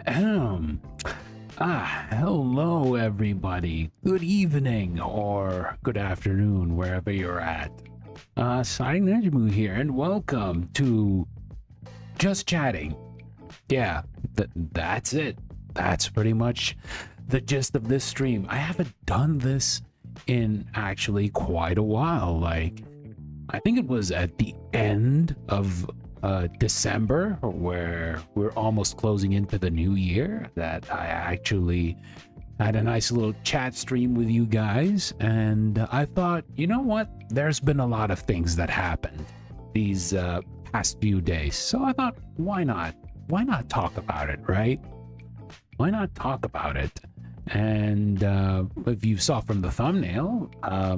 Ahem. Hello everybody. Good evening or good afternoon, wherever you're at. Najumu here, and welcome to Just Chatting. Yeah, that's it. That's pretty much the gist of this stream. I haven't done this in actually quite a while. Like, I think it was at the end of December, where we're almost closing into the new year, that I actually had a nice little chat stream with you guys. And I thought, you know what? There's been a lot of things that happened these past few days. So I thought, why not? Why not talk about it, right? Why not talk about it? And if you saw from the thumbnail,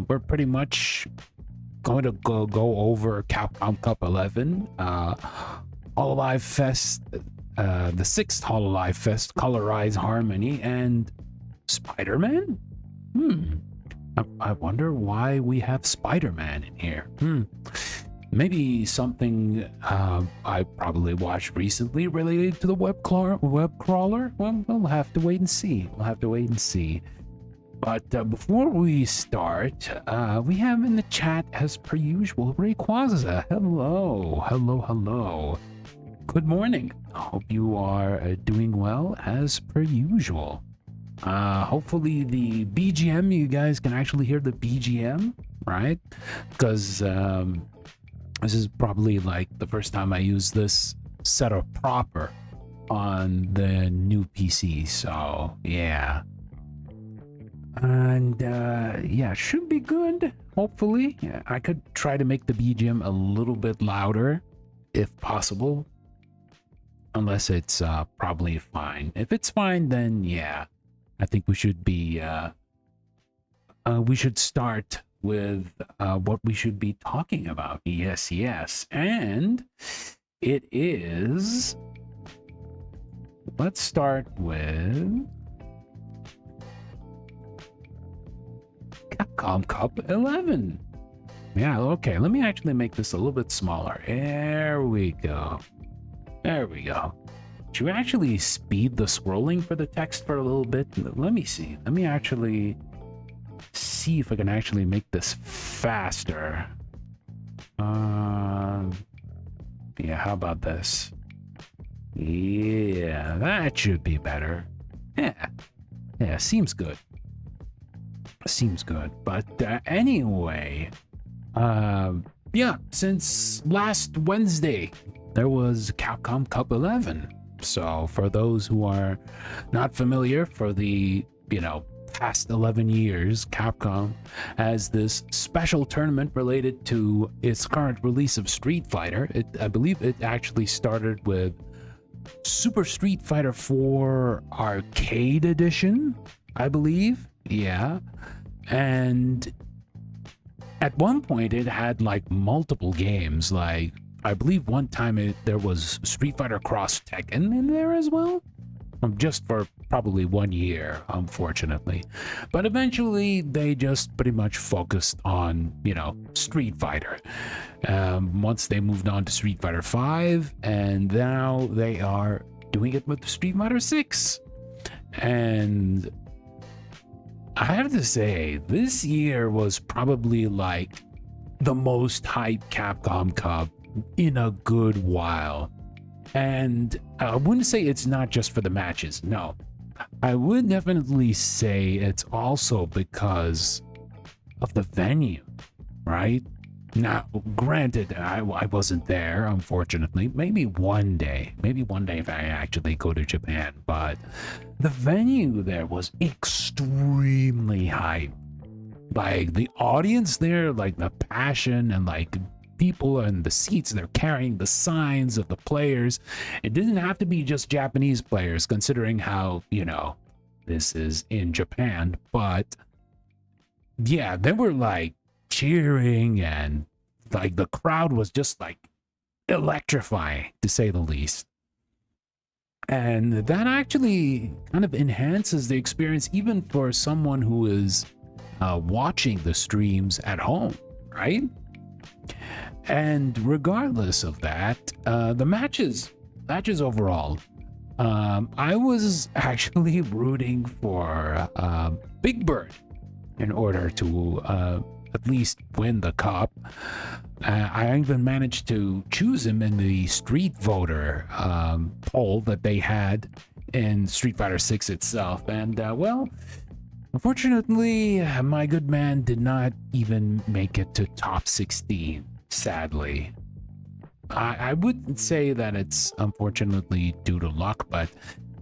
we're pretty much going to go over Capcom Cup 11, Hololive Fest, the 6th Hololive Fest, Colorize Harmony, and Spider-Man? I wonder why we have Spider-Man in here. Maybe something I probably watched recently related to the web crawler? Well, we'll have to wait and see. But before we start, we have in the chat, as per usual, Rayquaza. Hello. Good morning. Hope you are doing well, as per usual. Hopefully the BGM, you guys can actually hear the BGM, right? Because this is probably like the first time I use this setup proper on the new PC, so yeah. And yeah, should be good, hopefully. Yeah, I could try to make the BGM a little bit louder if possible, unless it's probably fine. If it's fine, then yeah, I think we should be we should start with what we should be talking about. Yes, yes. And it is, let's start with Capcom Cup 11. Yeah, okay, let me actually make this a little bit smaller. There we go. There we go. Should we actually speed the scrolling for the text for a little bit? Let me see. Let me actually see if I can actually make this faster. Yeah, how about this? Yeah, that should be better. Yeah, seems good. Seems good. But anyway, yeah, since last Wednesday, there was Capcom Cup 11. So for those who are not familiar, for the, past 11 years, Capcom has this special tournament related to its current release of Street Fighter. I believe it actually started with Super Street Fighter 4 Arcade Edition, I believe. Yeah. And at one point it had like multiple games. Like, I believe one time there was Street Fighter Cross Tekken in there as well. Just for probably 1 year, unfortunately. But eventually they just pretty much focused on, Street Fighter. Once they moved on to Street Fighter 5, and now they are doing it with Street Fighter 6. And I have to say, this year was probably like the most hyped Capcom Cup in a good while. And I wouldn't say it's not just for the matches. No, I would definitely say it's also because of the venue, right? Now, granted, I wasn't there, unfortunately. Maybe one day if I actually go to Japan. But the venue there was extremely hype. Like, the audience there, like the passion and like people in the seats, they're carrying the signs of the players. It didn't have to be just Japanese players, considering how, this is in Japan. But yeah, they were like cheering, and like the crowd was just like electrifying, to say the least. And that actually kind of enhances the experience, even for someone who is watching the streams at home, right? And regardless of that, the matches overall, I was actually rooting for Big Bird in order to at least win the cup. I even managed to choose him in the Street Voter poll that they had in Street Fighter 6 itself. And well, unfortunately, my good man did not even make it to top 16. Sadly, I wouldn't say that it's unfortunately due to luck, but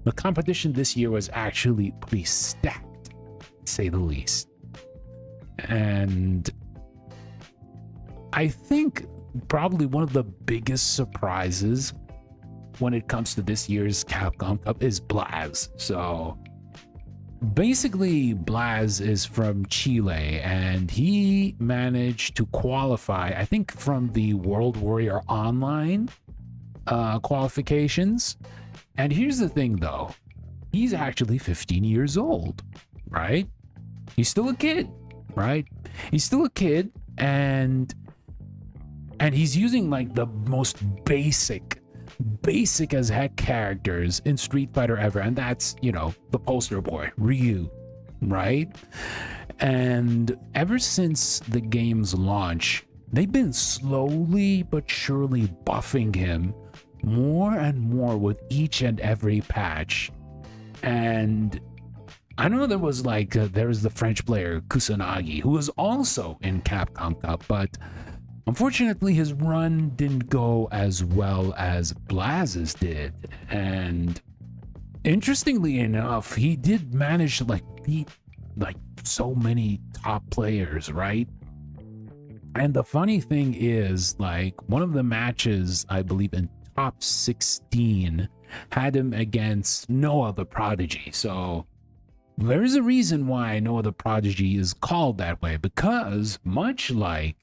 the competition this year was actually pretty stacked, to say the least. And I think probably one of the biggest surprises when it comes to this year's Capcom Cup is Blaz. So basically, Blaz is from Chile, and he managed to qualify, I think, from the World Warrior Online qualifications. And here's the thing, though. He's actually 15 years old, right? He's still a kid, right? He's still a kid, and he's using like the most basic as heck characters in Street Fighter ever, and that's, the poster boy, Ryu, right? And ever since the game's launch, they've been slowly but surely buffing him more and more with each and every patch. And I know there was the French player Kusanagi, who was also in Capcom Cup, but unfortunately, his run didn't go as well as Blaz's did. And interestingly enough, he did manage to beat so many top players, right? And the funny thing is, one of the matches, I believe in top 16, had him against Noah the Prodigy. So There is a reason why Noah the Prodigy is called that way, because much like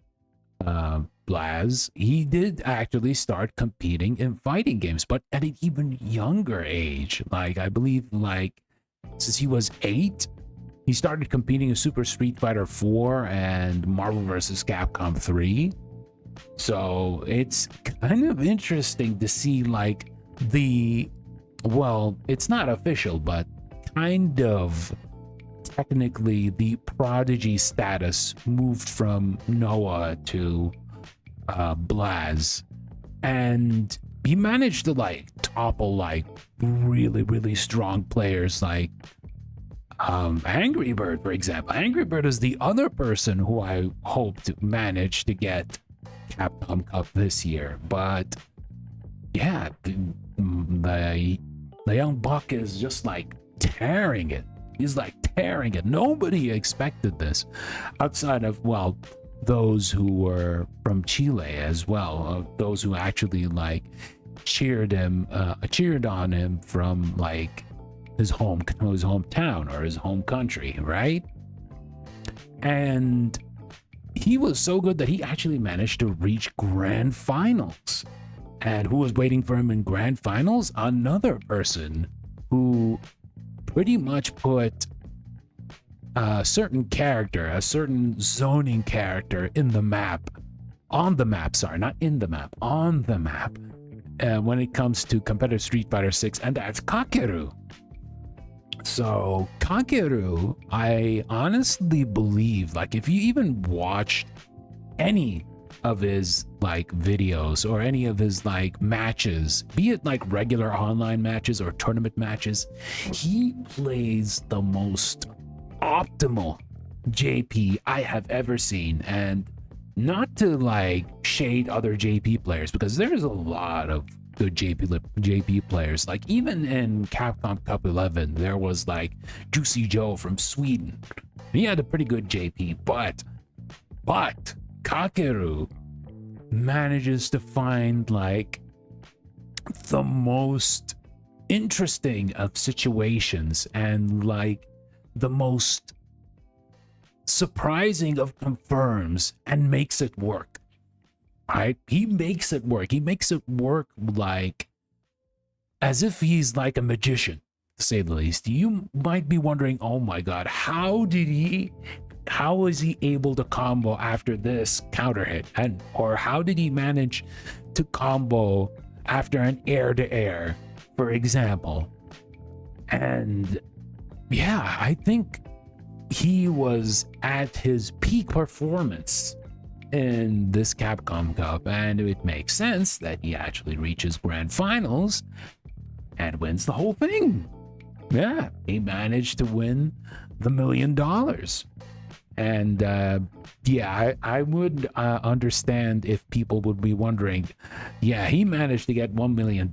Blaz, he did actually start competing in fighting games, but at an even younger age. Like, I believe, like, since he was 8, he started competing in Super Street Fighter 4 and Marvel vs. Capcom 3. So it's kind of interesting to see, like, well, it's not official, but kind of technically the Prodigy status moved from Noah to Blaz, and he managed to like topple like really strong players like Angry Bird, for example. Angry Bird is the other person who I hoped managed to get Capcom Cup this year, but yeah, the young buck is just like tearing it. He's like tearing it. Nobody expected this outside of, well, those who were from Chile as well, those who actually like cheered on him from like his hometown or his home country, right? And he was so good that he actually managed to reach grand finals. And who was waiting for him in grand finals? Another person who pretty much put a certain character, a certain zoning character in the map, on the map, sorry, not in the map, on the map, when it comes to competitive Street Fighter 6, and that's Kakeru. So Kakeru, I honestly believe, like, if you even watched any of his like videos or any of his like matches, be it like regular online matches or tournament matches, he plays the most optimal JP I have ever seen. And not to like shade other JP players, because there's a lot of good JP players. Like even in Capcom Cup 11, there was like Juicy Joe from Sweden. He had a pretty good JP, but Kakeru manages to find like the most interesting of situations and like the most surprising of confirms and makes it work. Right? He makes it work. He makes it work like as if he's like a magician, to say the least. You might be wondering, oh my god, how was he able to combo after this counter hit? And or how did he manage to combo after an air to air, for example? And yeah, I think he was at his peak performance in this Capcom Cup, and it makes sense that he actually reaches grand finals and wins the whole thing. Yeah, he managed to win the $1 million. And yeah, I would understand if people would be wondering, yeah, he managed to get $1 million,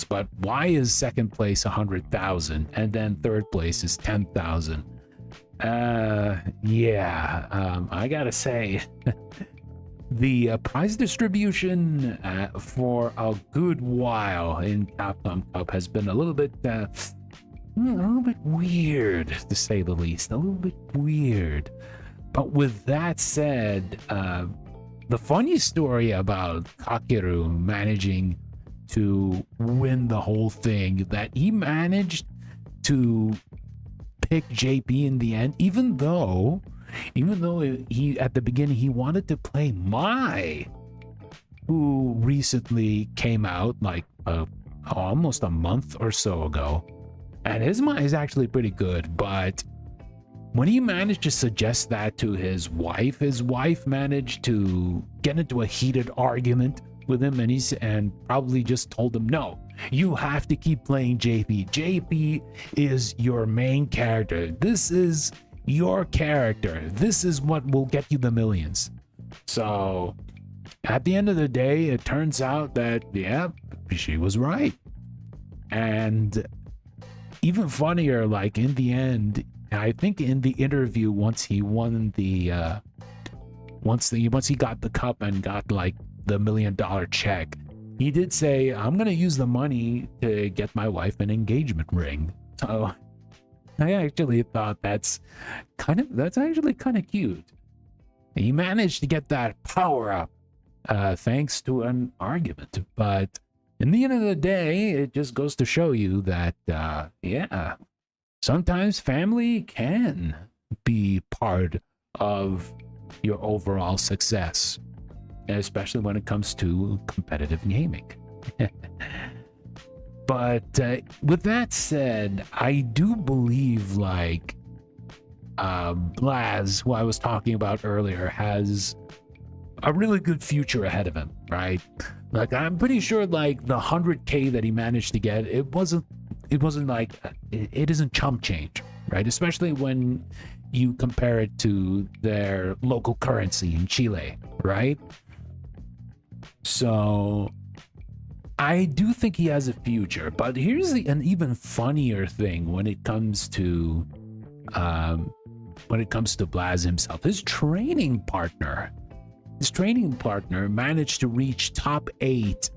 but why is second place 100,000 and then third place is 10,000? Yeah, I gotta say, the prize distribution for a good while in Capcom Cup has been a little bit weird, to say the least. A little bit weird. But with that said, the funny story about Kakeru managing to win the whole thing, that he managed to pick JP in the end, even though he at the beginning he wanted to play Mai, who recently came out like almost a month or so ago, and his Mai is actually pretty good. But when he managed to suggest that to his wife managed to get into a heated argument with him, and probably just told him, no, you have to keep playing JP. JP is your main character. This is your character. This is what will get you the millions. So at the end of the day, it turns out that, yeah, she was right. And even funnier, like in the end, I think in the interview, once he won the once he got the cup and got like the $1 million check, he did say, I'm gonna use the money to get my wife an engagement ring. So I actually thought that's actually kind of cute. He managed to get that power up thanks to an argument. But in the end of the day, it just goes to show you that, yeah, sometimes family can be part of your overall success, especially when it comes to competitive gaming. But with that said, I do believe like Blaz, who I was talking about earlier, has a really good future ahead of him, right? Like I'm pretty sure like the 100K that he managed to get, it wasn't like it isn't chump change, right? Especially when you compare it to their local currency in Chile, right? So I do think he has a future, but here's an even funnier thing when it comes to Blaz himself. His training partner managed to reach top 8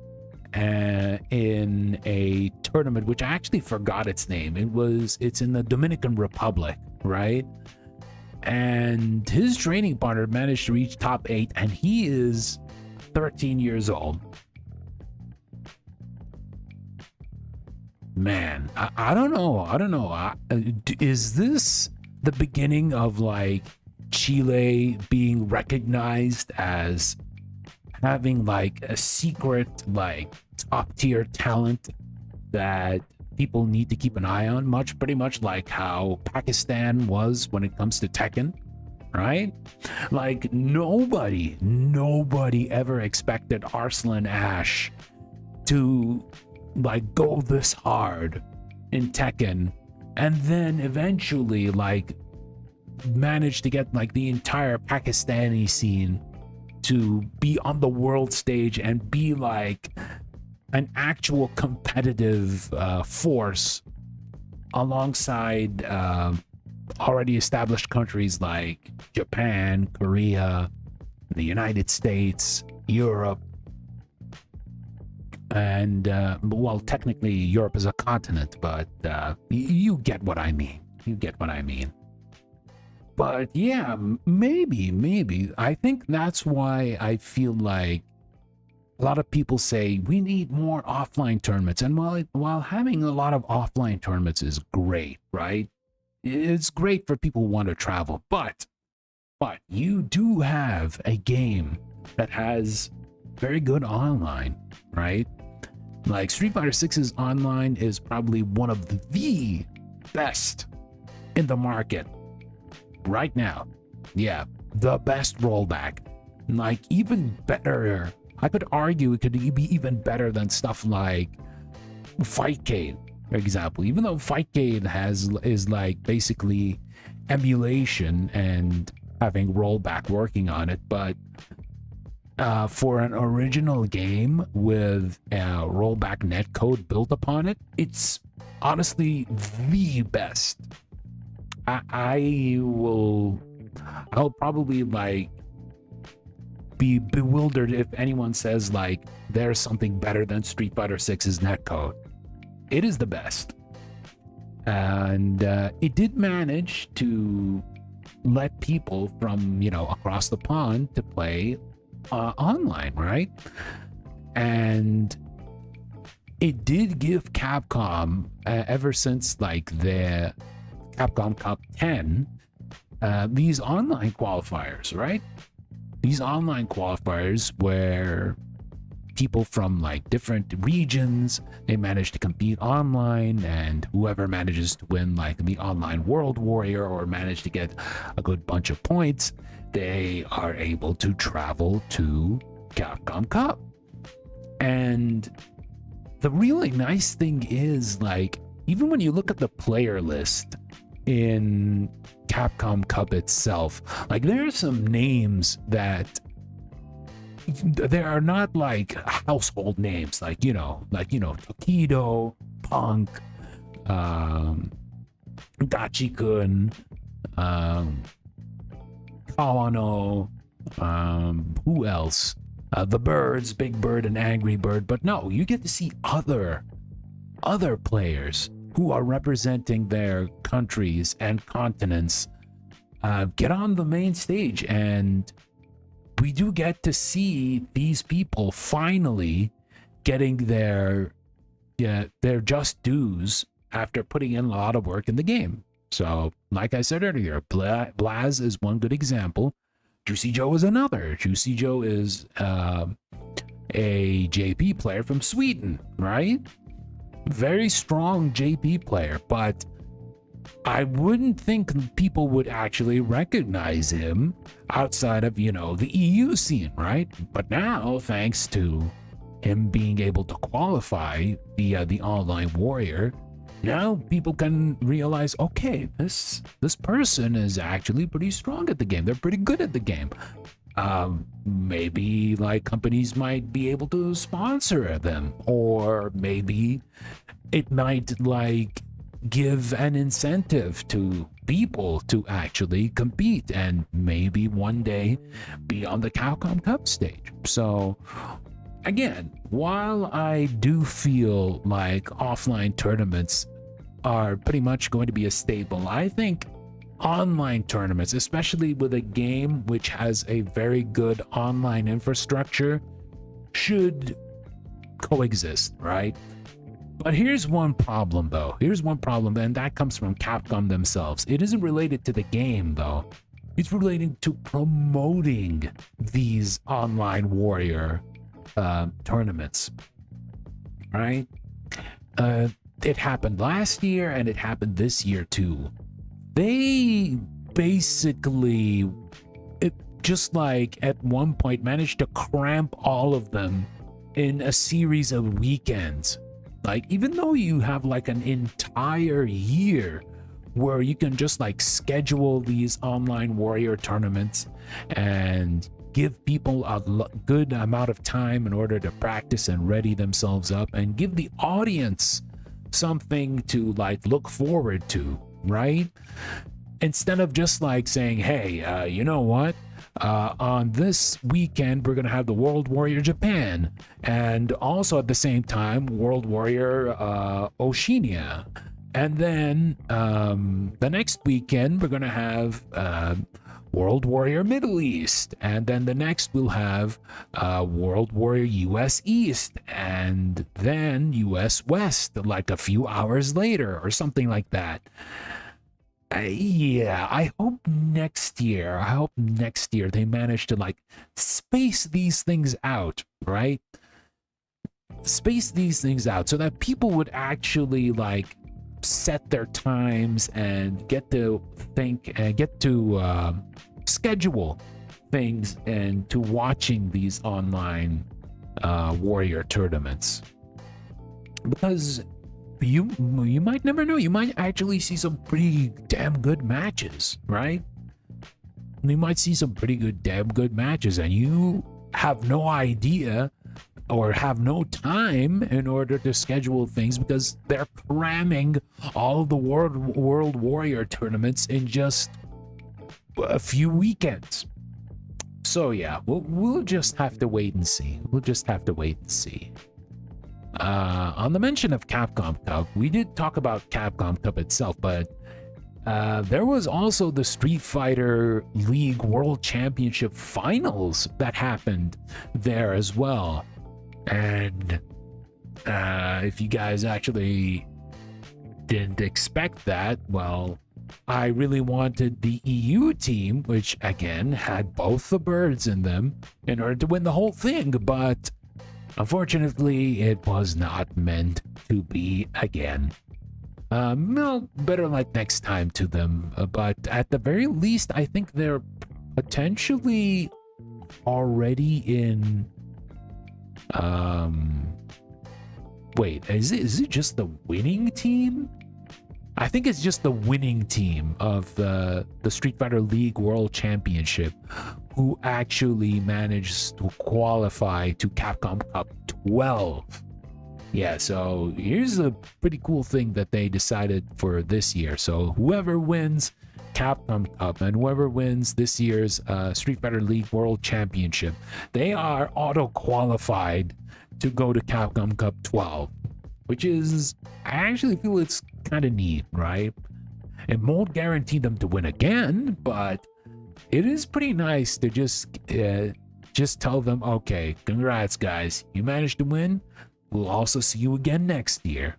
in a tournament, which I actually forgot its name. It's in the Dominican Republic, right? And his training partner managed to reach top 8, and he is 13 years old. Man, I don't know. Is this the beginning of like Chile being recognized as having like a secret, like top tier talent that people need to keep an eye on? Pretty much like how Pakistan was when it comes to Tekken, right? Like nobody ever expected Arslan Ash to like go this hard in Tekken, and then eventually like manage to get like the entire Pakistani scene to be on the world stage and be like an actual competitive force alongside already established countries like Japan, Korea, the United States, Europe. And well, technically Europe is a continent, but you get what I mean. But yeah, maybe I think that's why I feel like a lot of people say we need more offline tournaments. And while having a lot of offline tournaments is great, right? It's great for people who want to travel, but you do have a game that has very good online, right? Like Street Fighter 6's online is probably one of the best in the market right now. Yeah, the best rollback. Like even better. I could argue it could be even better than stuff like Fightcade, for example. Even though Fightcade is like basically emulation and having rollback working on it, but for an original game with rollback netcode built upon it, it's honestly the best. I'll probably like be bewildered if anyone says like there's something better than Street Fighter 6's netcode. It is the best, and it did manage to let people from across the pond to play online, right? And it did give Capcom ever since like the Capcom Cup 10 these online qualifiers, right? These online qualifiers where people from like different regions, they manage to compete online, and whoever manages to win like the online World Warrior or manage to get a good bunch of points, they are able to travel to Capcom Cup. And the really nice thing is like, even when you look at the player list in Capcom Cup itself, like there are some names that they are not like household names, like Tokido, Punk, Gachi-kun, Kawano, who else? The Birds, Big Bird and Angry Bird. But no, you get to see other players who are representing their countries and continents get on the main stage, and we do get to see these people finally getting their just dues after putting in a lot of work in the game. So, like I said earlier, Blaz is one good example. Juicy Joe is another. Juicy Joe is a JP player from Sweden, right? Very strong JP player, but I wouldn't think people would actually recognize him outside of, you know, the EU scene, right? But now, thanks to him being able to qualify via the online warrior, now people can realize, okay, this person is actually pretty strong at the game. They're pretty good at the game. Maybe like companies might be able to sponsor them, or maybe it might like give an incentive to people to actually compete and maybe one day be on the Capcom Cup stage. So again, while I do feel like offline tournaments are pretty much going to be a staple, I think online tournaments, especially with a game which has a very good online infrastructure, should coexist, right? But here's one problem, though. Here's one problem, and that comes from Capcom themselves. It isn't related to the game, though. It's related to promoting these online warrior tournaments, right? It happened last year, and it happened this year, too. They basically, just like at one point, managed to cramp all of them in a series of weekends. Like, even though you have like an entire year where you can just like schedule these online warrior tournaments and give people a good amount of time in order to practice and ready themselves up, and give the audience something to like look forward to, right? Instead of just like saying, hey, you know what? On this weekend, we're going to have the World Warrior Japan, and also at the same time, World Warrior Oceania. And then the next weekend, we're going to have World Warrior Middle East. And then the next, we'll have World Warrior US East, and then US West, like a few hours later, or something like that. Yeah, I hope next year they manage to like space these things out, right? Space these things out so that people would actually like set their times and get to think and get to schedule things and to watching these online warrior tournaments. Because you might never know. You might actually see some pretty damn good matches, right? You might see some pretty damn good matches, and you have no idea or have no time in order to schedule things because they're cramming all of the World Warrior tournaments in just a few weekends. So yeah, we'll just have to wait and see. On the mention of Capcom Cup, we did talk about Capcom Cup itself, but there was also the Street Fighter League World Championship Finals that happened there as well. And if you guys actually didn't expect that, well, I really wanted the EU team, which again had both the birds in them, in order to win the whole thing, but unfortunately, it was not meant to be again. No, better like next time to them. But at the very least, I think they're potentially already in. Wait, is it just the winning team? I think it's just the winning team of the Street Fighter League World Championship who actually managed to qualify to Capcom Cup 12. Yeah, so here's a pretty cool thing that they decided for this year. So whoever wins Capcom Cup and whoever wins this year's Street Fighter League World Championship, they are auto-qualified to go to Capcom Cup 12, which is, I actually feel it's kind of neat, right? It won't guarantee them to win again, but it is pretty nice to just tell them, okay, congrats guys, you managed to win. We'll also see you again next year.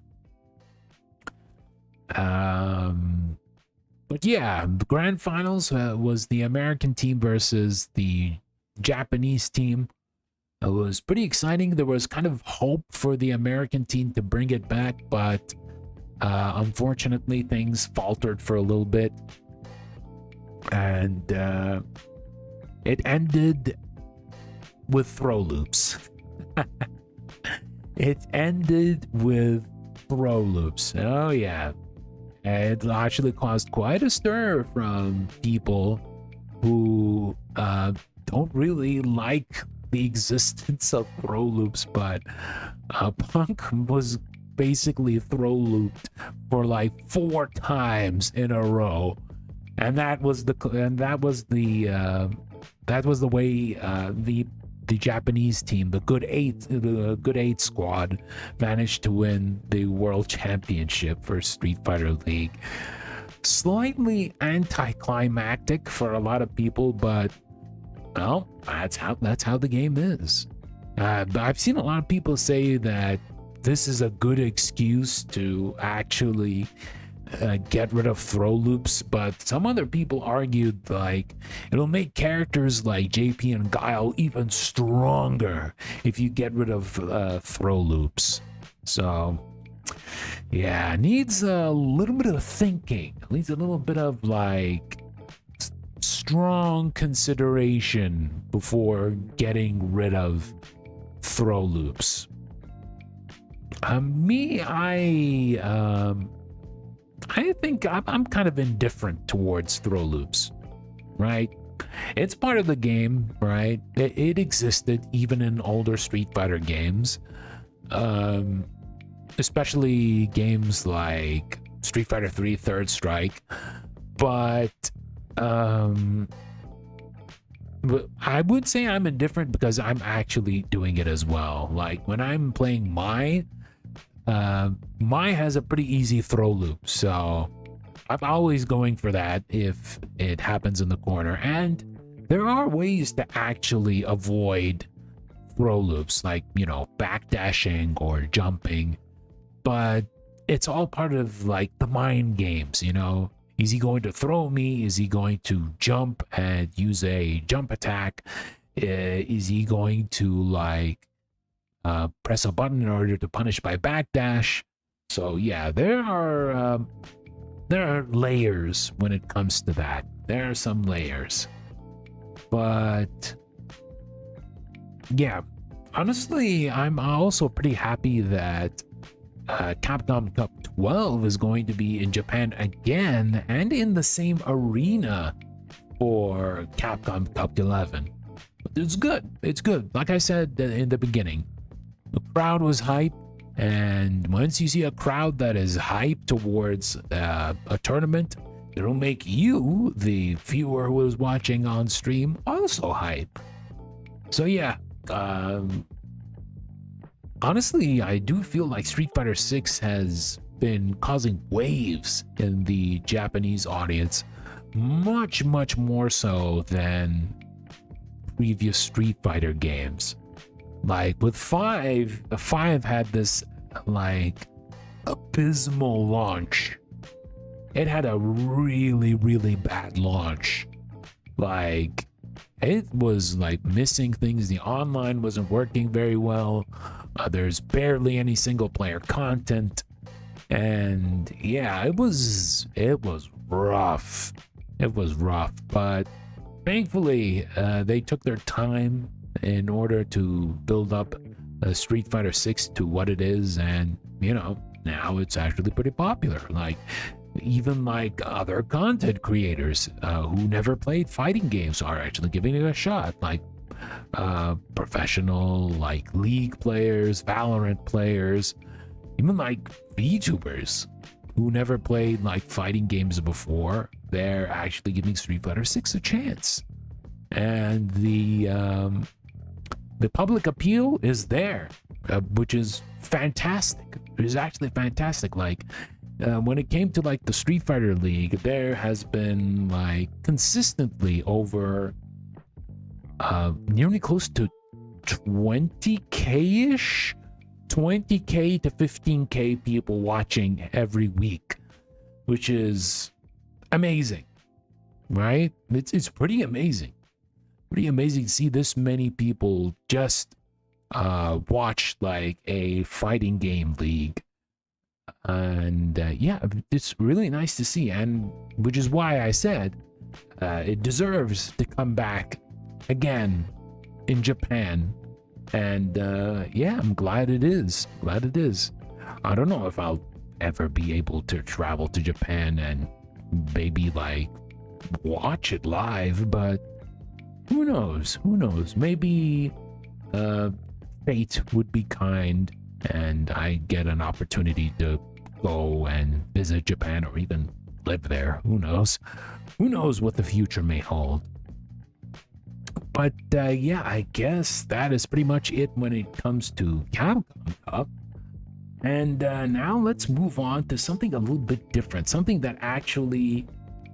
But yeah, the grand finals was the American team versus the Japanese team. It was pretty exciting. There was kind of hope for the American team to bring it back, but unfortunately things faltered for a little bit, and it ended with throw loops. It ended with throw loops. Oh yeah. It actually caused quite a stir from people who don't really like the existence of throw loops, but Punk was basically throw looped for like 4 times in a row, and that was the way the Japanese team, the Good Eight squad, managed to win the World Championship for Street Fighter League. Slightly anticlimactic for a lot of people, but well, that's how the game is. I've seen a lot of people say that this is a good excuse to actually get rid of throw loops, but some other people argued like it'll make characters like JP and Guile even stronger if you get rid of throw loops. So yeah, needs a little bit of thinking, needs a little bit of like strong consideration before getting rid of throw loops. I think I'm kind of indifferent towards throw loops, right? It's part of the game, right? It existed even in older Street Fighter games, especially games like Street Fighter 3 Third Strike, but I would say I'm indifferent because I'm actually doing it as well. Like when I'm playing Mai has a pretty easy throw loop, so I'm always going for that if it happens in the corner. And there are ways to actually avoid throw loops, like, you know, backdashing or jumping, but it's all part of like the mind games, you know. Is he going to throw me? Is he going to jump and use a jump attack? Is he going to like press a button in order to punish by backdash? So yeah, there are layers when it comes to that. There are some layers, but yeah, honestly, I'm also pretty happy that Capcom Cup 12 is going to be in Japan again and in the same arena for Capcom Cup 11. It's good. It's good. Like I said in the beginning, the crowd was hype, and once you see a crowd that is hyped towards a tournament, it'll make you, the viewer who is watching on stream, also hype. So yeah, honestly, I do feel like Street Fighter 6 has been causing waves in the Japanese audience, much more so than previous Street Fighter games. Like with 5 had this like abysmal launch. It had a really bad launch. Like it was like missing things. The online wasn't working very well. There's barely any single player content, and yeah, it was rough. It was rough, but thankfully they took their time in order to build up Street Fighter 6 to what it is, and you know, now it's actually pretty popular. Like even like other content creators who never played fighting games are actually giving it a shot, like professional like League players, Valorant players, even like Vtubers who never played like fighting games before. They're actually giving Street Fighter 6 a chance, and the public appeal is there, which is fantastic. It is actually fantastic. Like when it came to like the Street Fighter League, there has been like consistently over nearly close to 20k-ish, 20k to 15k people watching every week, which is amazing, right? It's pretty amazing. Pretty amazing to see this many people just watch like a fighting game league. And yeah, it's really nice to see, and which is why I said it deserves to come back again in Japan. And yeah, I'm glad it is. Glad it is. I don't know if I'll ever be able to travel to Japan and maybe like watch it live, but who knows? Who knows? Maybe fate would be kind and I get an opportunity to go and visit Japan or even live there. Who knows? Who knows what the future may hold? But yeah, I guess that is pretty much it when it comes to Capcom Cup. And now let's move on to something a little bit different, something that actually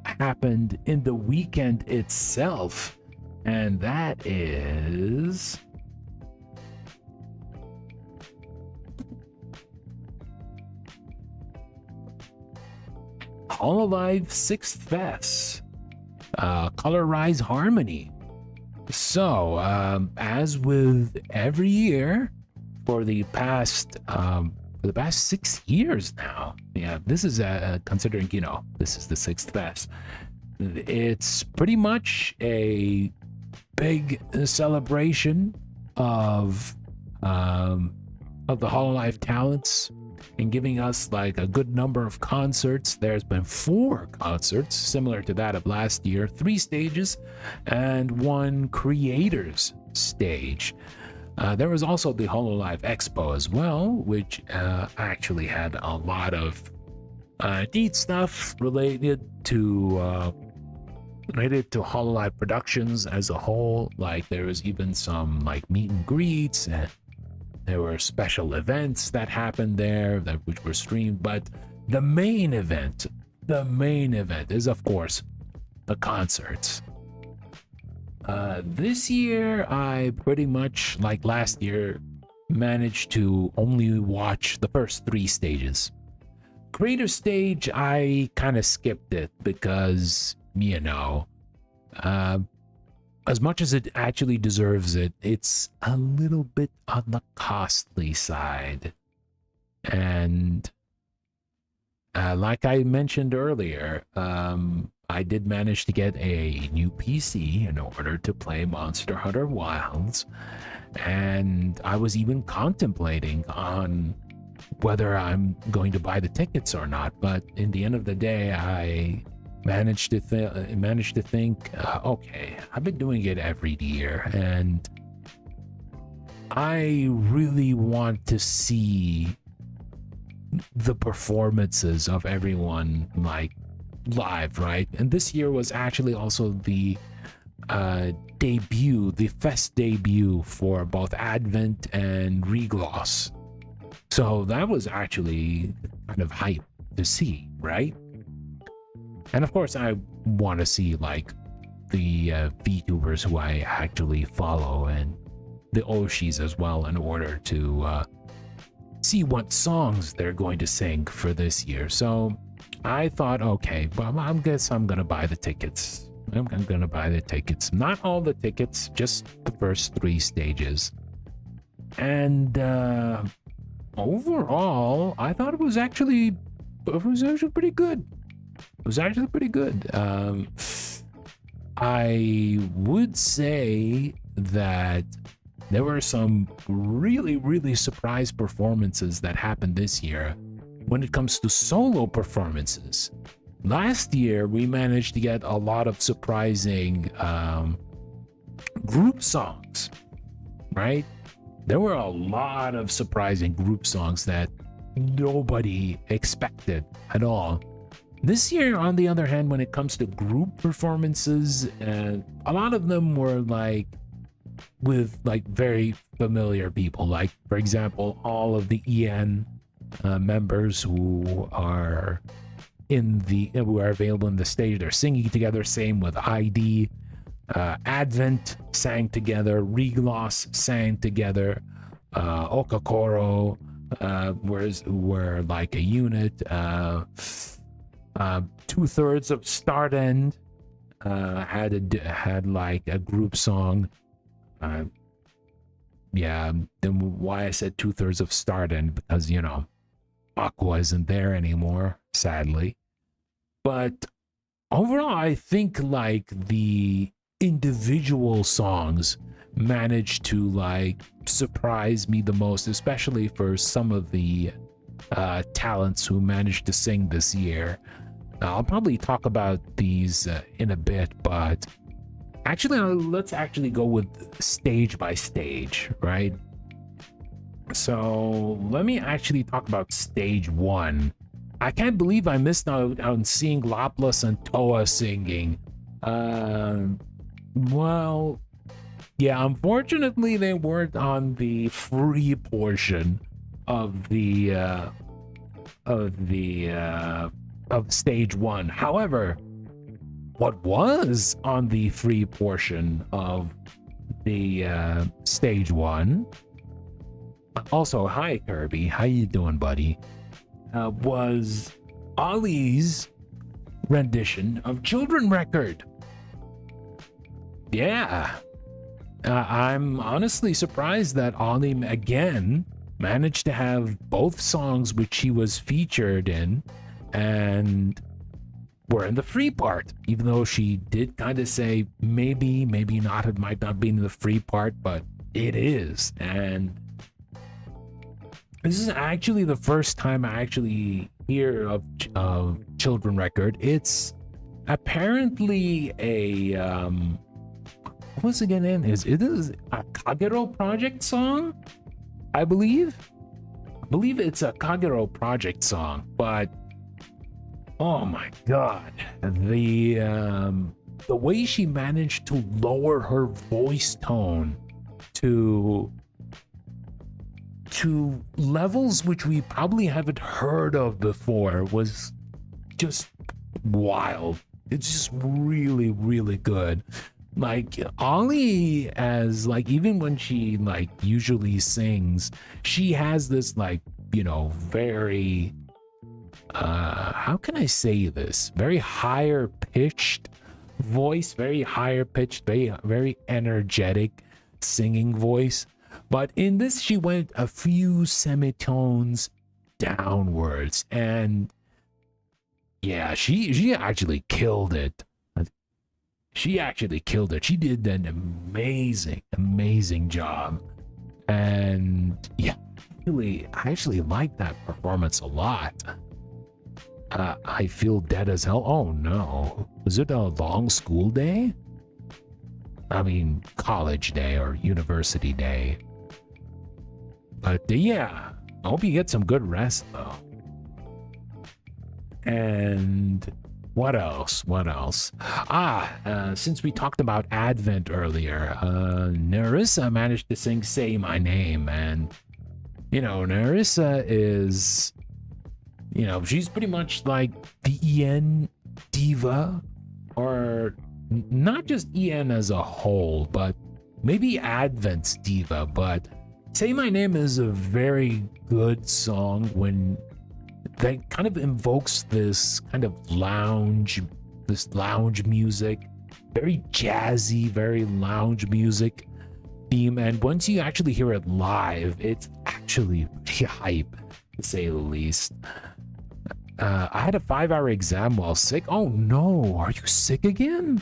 happened in the weekend itself, and that is Hololive 6th Fest, Color Rise Harmony. So, as with every year for the past 6 years now, yeah, this is considering, you know, this is the 6th Fest. It's pretty much a big celebration of the Hololive talents and giving us like a good number of concerts. There's been 4 concerts similar to that of last year, 3 stages and 1 creators stage. There was also the Hololive Expo as well, which actually had a lot of neat stuff related to Hololive Productions as a whole. Like there was even some like meet and greets, and there were special events that happened there which were streamed. But the main event is of course the concerts. This year, I pretty much, like last year, managed to only watch the first 3 stages. Creator stage, I kind of skipped it because, you know, as much as it actually deserves it, it's a little bit on the costly side. And like I mentioned earlier, I did manage to get a new PC in order to play Monster Hunter Wilds, and I was even contemplating on whether I'm going to buy the tickets or not. But in the end of the day, I managed to think, okay, I've been doing it every year, and I really want to see the performances of everyone like live, right? And this year was actually also the fest debut for both Advent and Regloss. So that was actually kind of hype to see, right? And of course, I want to see like the Vtubers who I actually follow and the Oshis as well, in order to see what songs they're going to sing for this year. So I thought, okay, well, I guess I'm gonna buy the tickets. I'm gonna buy the tickets. Not all the tickets, just the first 3 stages. And overall, I thought it was actually pretty good. It was actually pretty good. I would say that there were some really surprise performances that happened this year when it comes to solo performances. Last year, we managed to get a lot of surprising group songs, right? There were a lot of surprising group songs that nobody expected at all. This year, on the other hand, when it comes to group performances, a lot of them were like with like very familiar people. Like, for example, all of the EN members who are who are available in the stage. They're singing together. Same with ID. Advent sang together. Regloss sang together. Okakoro were like a unit. 2/3 of Stardend had like a group song. Yeah, then why I said 2/3 of Stardend, because Aqua isn't there anymore, sadly. But overall, I think like the individual songs managed to like surprise me the most, especially for some of the talents who managed to sing this year. I'll probably talk about these in a bit, but actually let's actually go with stage by stage, right? So let me actually talk about stage 1. I can't believe I missed out on seeing Laplas and Toa singing. Well, yeah, unfortunately they weren't on the free portion of stage 1. However, what was on the free portion of the stage 1, also, hi Kirby, how you doing, buddy? Was Ollie's rendition of Children Record. Yeah, I'm honestly surprised that Ollie again managed to have both songs which she was featured in and were in the free part, even though she did kind of say maybe not, it might not be in the free part, but it is. And this is actually the first time I actually hear of Children Record. It's apparently a what's it again? It is a Kagero Project song, I believe. It's a Kagero Project song, but oh my god, the way she managed to lower her voice tone to levels which we probably haven't heard of before was just wild. It's just really, really good. Like Ollie, as like, even when she like usually sings, she has this like, very how can I say this, very higher pitched voice, very higher pitched, very energetic singing voice. But in this, she went a few semitones downwards, and yeah, she actually killed it. She did an amazing job. And yeah, I actually like that performance a lot. I feel dead as hell. Oh no, was it a long school day? I mean, college day or university day. But yeah, I hope you get some good rest though. And what else? Since we talked about Advent earlier, Nerissa managed to sing Say My Name. And, Nerissa is, she's pretty much like the EN diva, or not just EN as a whole, but maybe Advent's diva. But Say My Name is a very good song when that kind of invokes this kind of lounge music, very jazzy, very lounge music theme. And once you actually hear it live, it's actually pretty hype, to say the least. I had a 5-hour exam while sick. Oh no, are you sick again?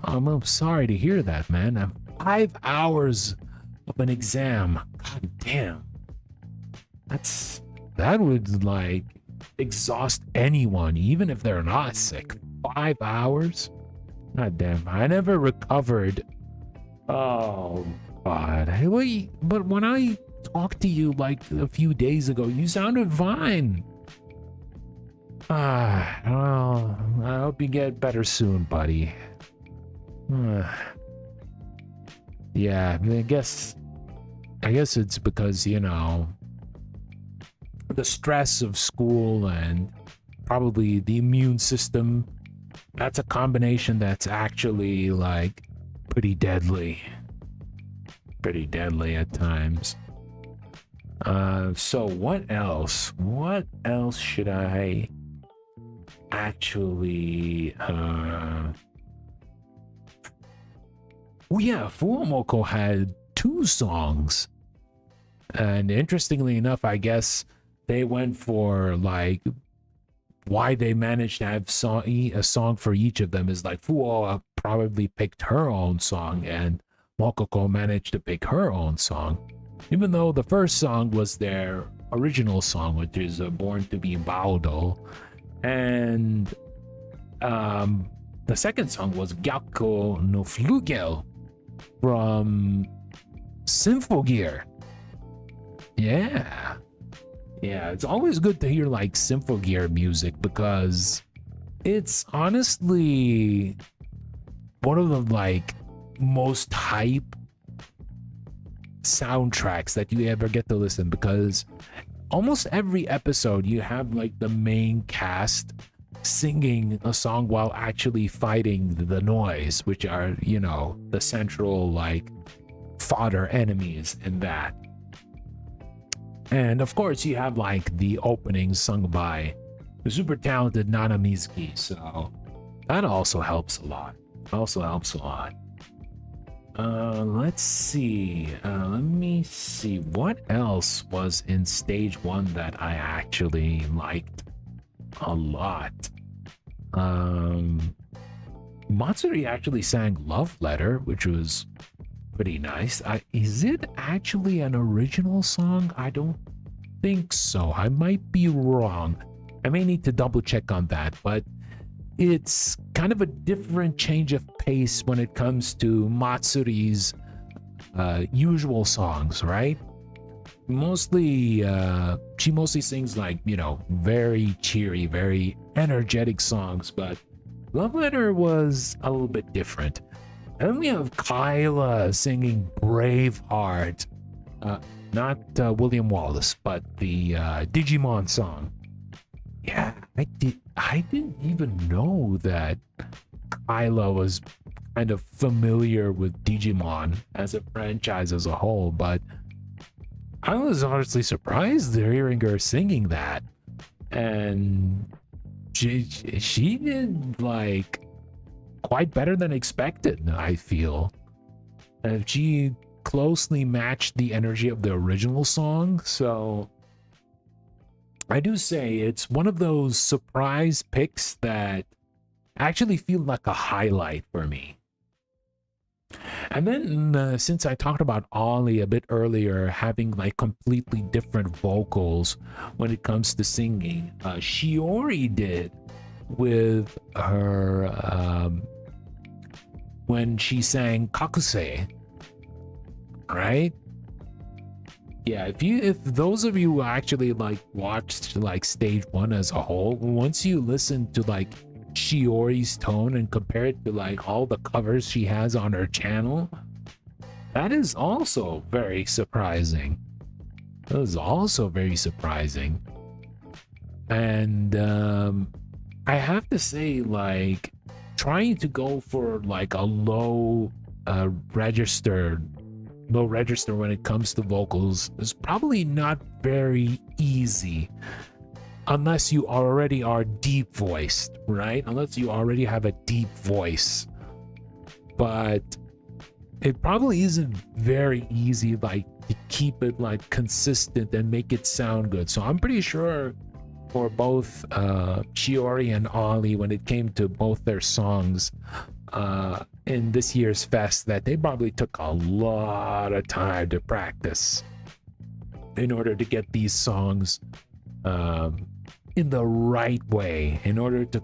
I'm sorry to hear that, man. 5 hours of an exam. God damn. That would like exhaust anyone, even if they're not sick. 5 hours? God damn, I never recovered. Oh god. Hey, wait, but when I talked to you like a few days ago, you sounded fine. Well, I hope you get better soon, buddy. Yeah, I guess it's because, the stress of school and probably the immune system, that's a combination that's actually like pretty deadly at times. So what else should I actually oh yeah, Fuomoko had 2 songs, and interestingly enough, I guess they went for like why they managed to have a song for each of them is like Fuo probably picked her own song and Mokoko managed to pick her own song, even though the first song was their original song, which is Born to be Baudo, and the second song was Gyakko no Flugel from Symphogear. Yeah, it's always good to hear like Symphogear music because it's honestly one of the like most hype soundtracks that you ever get to listen, because almost every episode you have like the main cast singing a song while actually fighting the noise, which are, you know, the central like fodder enemies in that. And of course you have like the opening sung by the super talented Nana Mizuki, so that also helps a lot. Let's see. Let me see what else was in stage 1 that I actually liked a lot. Matsuri actually sang Love Letter, which was pretty nice. Is it actually an original song? I don't think so. I might be wrong. I may need to double check on that, but it's kind of a different change of pace when it comes to Matsuri's usual songs, right? She mostly sings like, you know, very cheery, very energetic songs, but Love Letter was a little bit different. And then we have Kyla singing Braveheart, not William Wallace, but the Digimon song. Yeah, I didn't even know that Kyla was kind of familiar with Digimon as a franchise as a whole, but I was honestly surprised hearing her singing that. And she did like quite better than expected, I feel. And she closely matched the energy of the original song, so I do say it's one of those surprise picks that actually feel like a highlight for me. And then since I talked about Ollie a bit earlier having like completely different vocals when it comes to singing, Shiori did with her when she sang Kakusei, right? Yeah, if those of you who actually like watched like stage 1 as a whole, once you listen to like Shiori's tone and compare it to like all the covers she has on her channel, that is also very surprising. And I have to say, like, trying to go for like a low register when it comes to vocals is probably not very easy unless you already are deep voiced, right? Unless you already have a deep voice. But it probably isn't very easy like to keep it like consistent and make it sound good. So I'm pretty sure for both Shiori and Ollie, when it came to both their songs in this year's fest, that they probably took a lot of time to practice in order to get these songs in the right way, in order to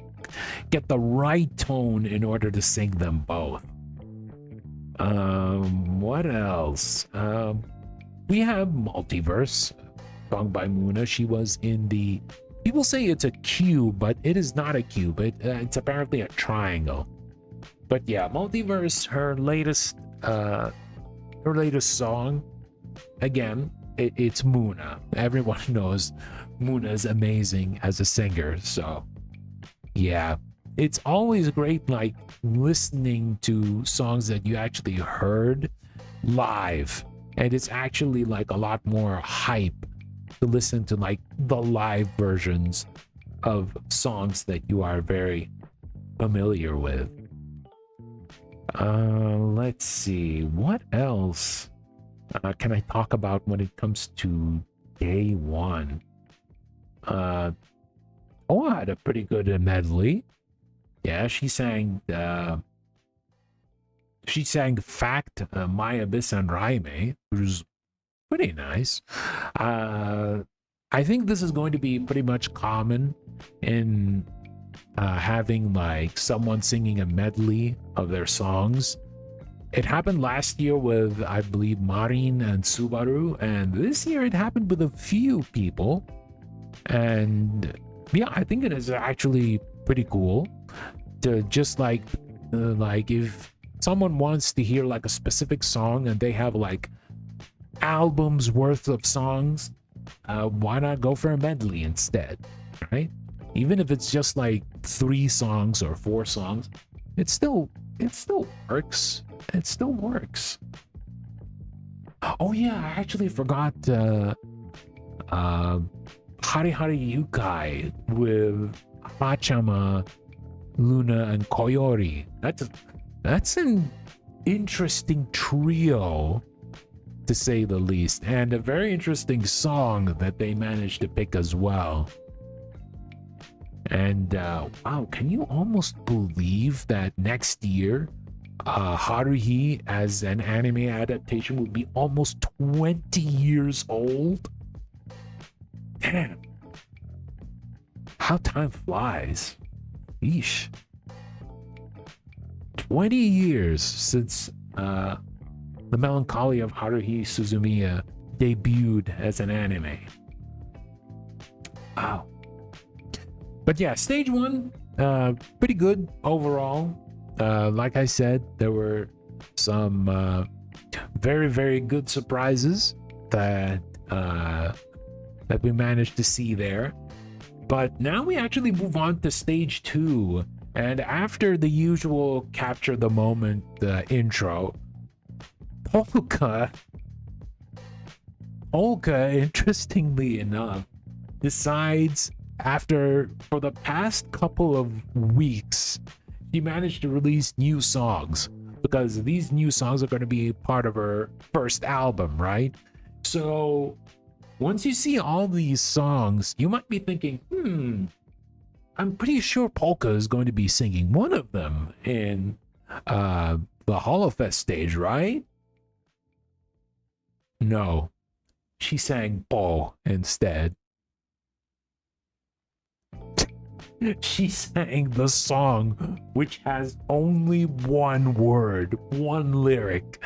get the right tone in order to sing them both. What else? We have Multiverse, song by Muna. She was in the, people say it's a cube, but it is not a cube. It's apparently a triangle. But yeah, Multiverse, her latest song, again, it's Muna. Everyone knows Muna's amazing as a singer. So yeah, it's always great like listening to songs that you actually heard live, and it's actually like a lot more hype to listen to like the live versions of songs that you are very familiar with. Let's see, what else can I talk about when it comes to day one? I had a pretty good medley. Yeah, she sang Fact, My Abyss and Raime, which was pretty nice. I think this is going to be pretty much common in having like someone singing a medley of their songs. It happened last year with, I believe, Marin and Subaru, and this year it happened with a few people. And yeah, I think it is actually pretty cool to just like if someone wants to hear like a specific song and they have like albums worth of songs, why not go for a medley instead, right? Even if it's just like 3 songs or 4 songs, it still works. It still works. Oh yeah, I actually forgot Hari Hari Yukai with Hachama, Luna, and Koyori. That's an interesting trio, to say the least, and a very interesting song that they managed to pick as well. And wow, can you almost believe that next year Haruhi as an anime adaptation would be almost 20 years old? Damn, how time flies. Yeesh. 20 years since The Melancholy of Haruhi Suzumiya debuted as an anime. Wow. But yeah, stage 1, pretty good overall. Like I said, there were some very, very good surprises that we managed to see there. But now we actually move on to stage 2. And after the usual capture the moment intro, Polka, interestingly enough, decides for the past couple of weeks, she managed to release new songs, because these new songs are going to be part of her first album, right? So once you see all these songs, you might be thinking, I'm pretty sure Polka is going to be singing one of them in the Holofest stage, right? No, she sang Po instead. She sang the song which has only one word, one lyric,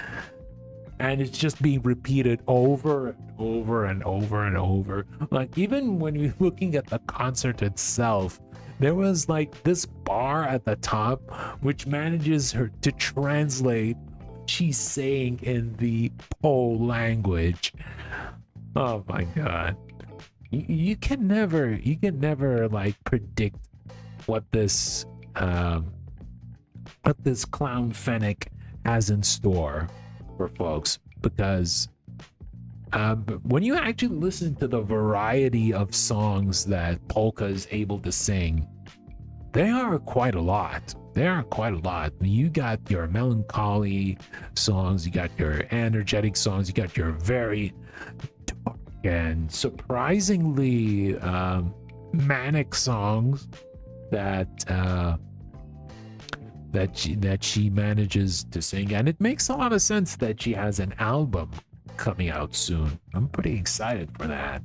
and it's just being repeated over and over and over and over. Like, even when you're looking at the concert itself, there was like this bar at the top which manages her to translate what she's saying in the Po language. Oh my god. You can never like predict what this clown Fennec has in store for folks, because when you actually listen to the variety of songs that Polka is able to sing, they are quite a lot. You got your melancholy songs, you got your energetic songs, you got your very dark and surprisingly manic songs that she manages to sing, and it makes a lot of sense that she has an album coming out soon. I'm pretty excited for that.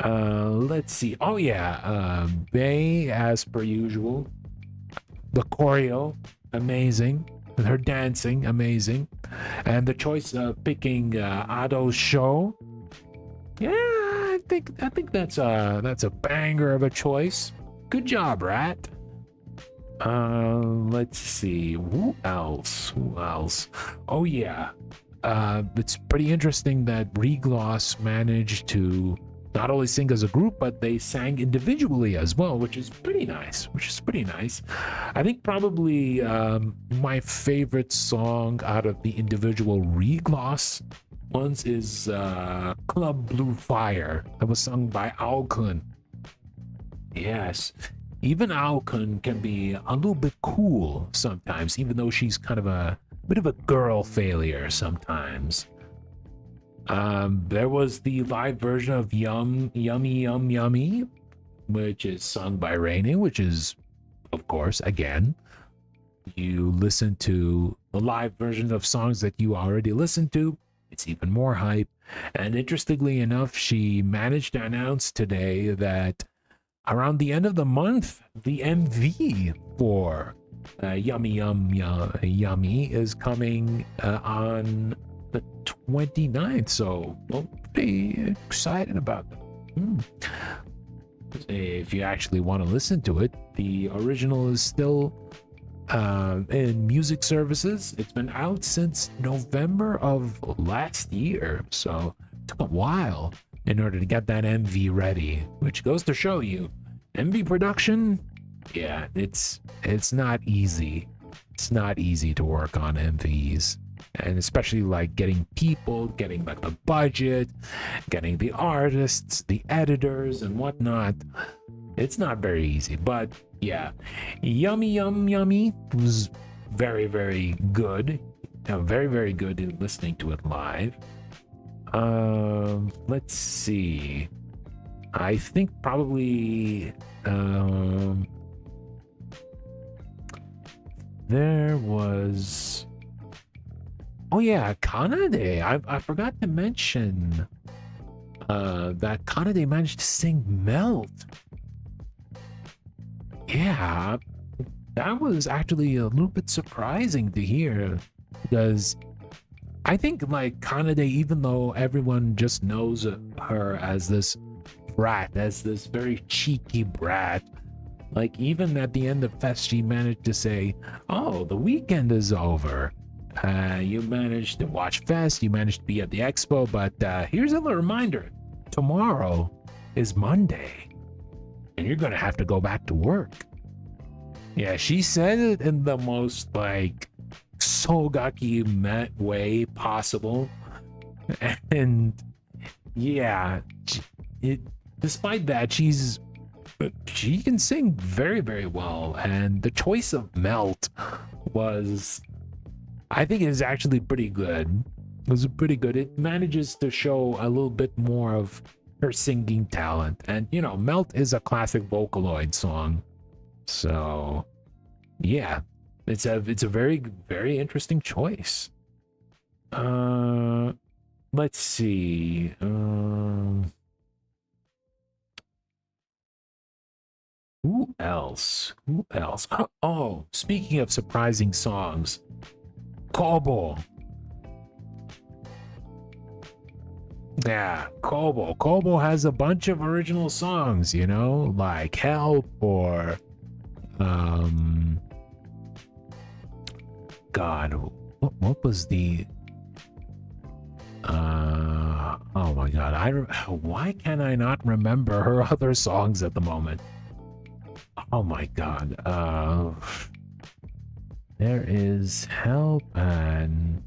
Let's see. Oh yeah, Bae, as per usual, the choreo amazing, her dancing amazing, and the choice of picking Ado's show. Yeah, I think that's a banger of a choice. Good job, Rat. Let's see. Who else? Oh yeah. It's pretty interesting that Regloss managed to not only sing as a group, but they sang individually as well, which is pretty nice. I think probably my favorite song out of the individual Regloss ones is Club Blue Fire. That was sung by Aokun. Yes, even Aokun can be a little bit cool sometimes, even though she's kind of a bit of a girl failure sometimes. There was the live version of Yummy Yum Yummy, which is sung by Rainy, which is, of course, again, you listen to the live version of songs that you already listened to, it's even more hype. And interestingly enough, she managed to announce today that around the end of the month, the MV for Yummy Yum Yummy is coming on the 29th, so well, pretty excited about that. If you actually want to listen to it, the original is still in music services. It's been out since November of last year, so it took a while in order to get that MV ready, which goes to show you MV production. Yeah, it's not easy. It's not easy to work on MVs, and especially like getting people, getting like the budget, getting the artists, the editors and whatnot. It's not very easy, but yeah, Yummy Yum Yummy was very, very good. Very, very good in listening to it live. Let's see. I think probably there was, oh yeah, Kanade. I forgot to mention that Kanade managed to sing Melt. Yeah, that was actually a little bit surprising to hear, because I think like Kanade, even though everyone just knows her as this brat, as this very cheeky brat, like even at the end of Fest, she managed to say, "Oh, the weekend is over. You managed to watch Fest, you managed to be at the expo, but here's a little reminder: tomorrow is Monday, and you're gonna have to go back to work." Yeah, she said it in the most like Sogaki way possible, and yeah, despite that, she can sing very, very well, and the choice of Melt was, I think, is actually pretty good. It was pretty good. It manages to show a little bit more of her singing talent, and you know, Melt is a classic Vocaloid song, so yeah, it's a very, very interesting choice. Let's see. Who else? Who else? Oh, speaking of surprising songs, Kobo. Yeah, Kobo. Kobo has a bunch of original songs, you know, like Help or God, what was the oh my God, why can I not remember her other songs at the moment? Oh my God, there is Help and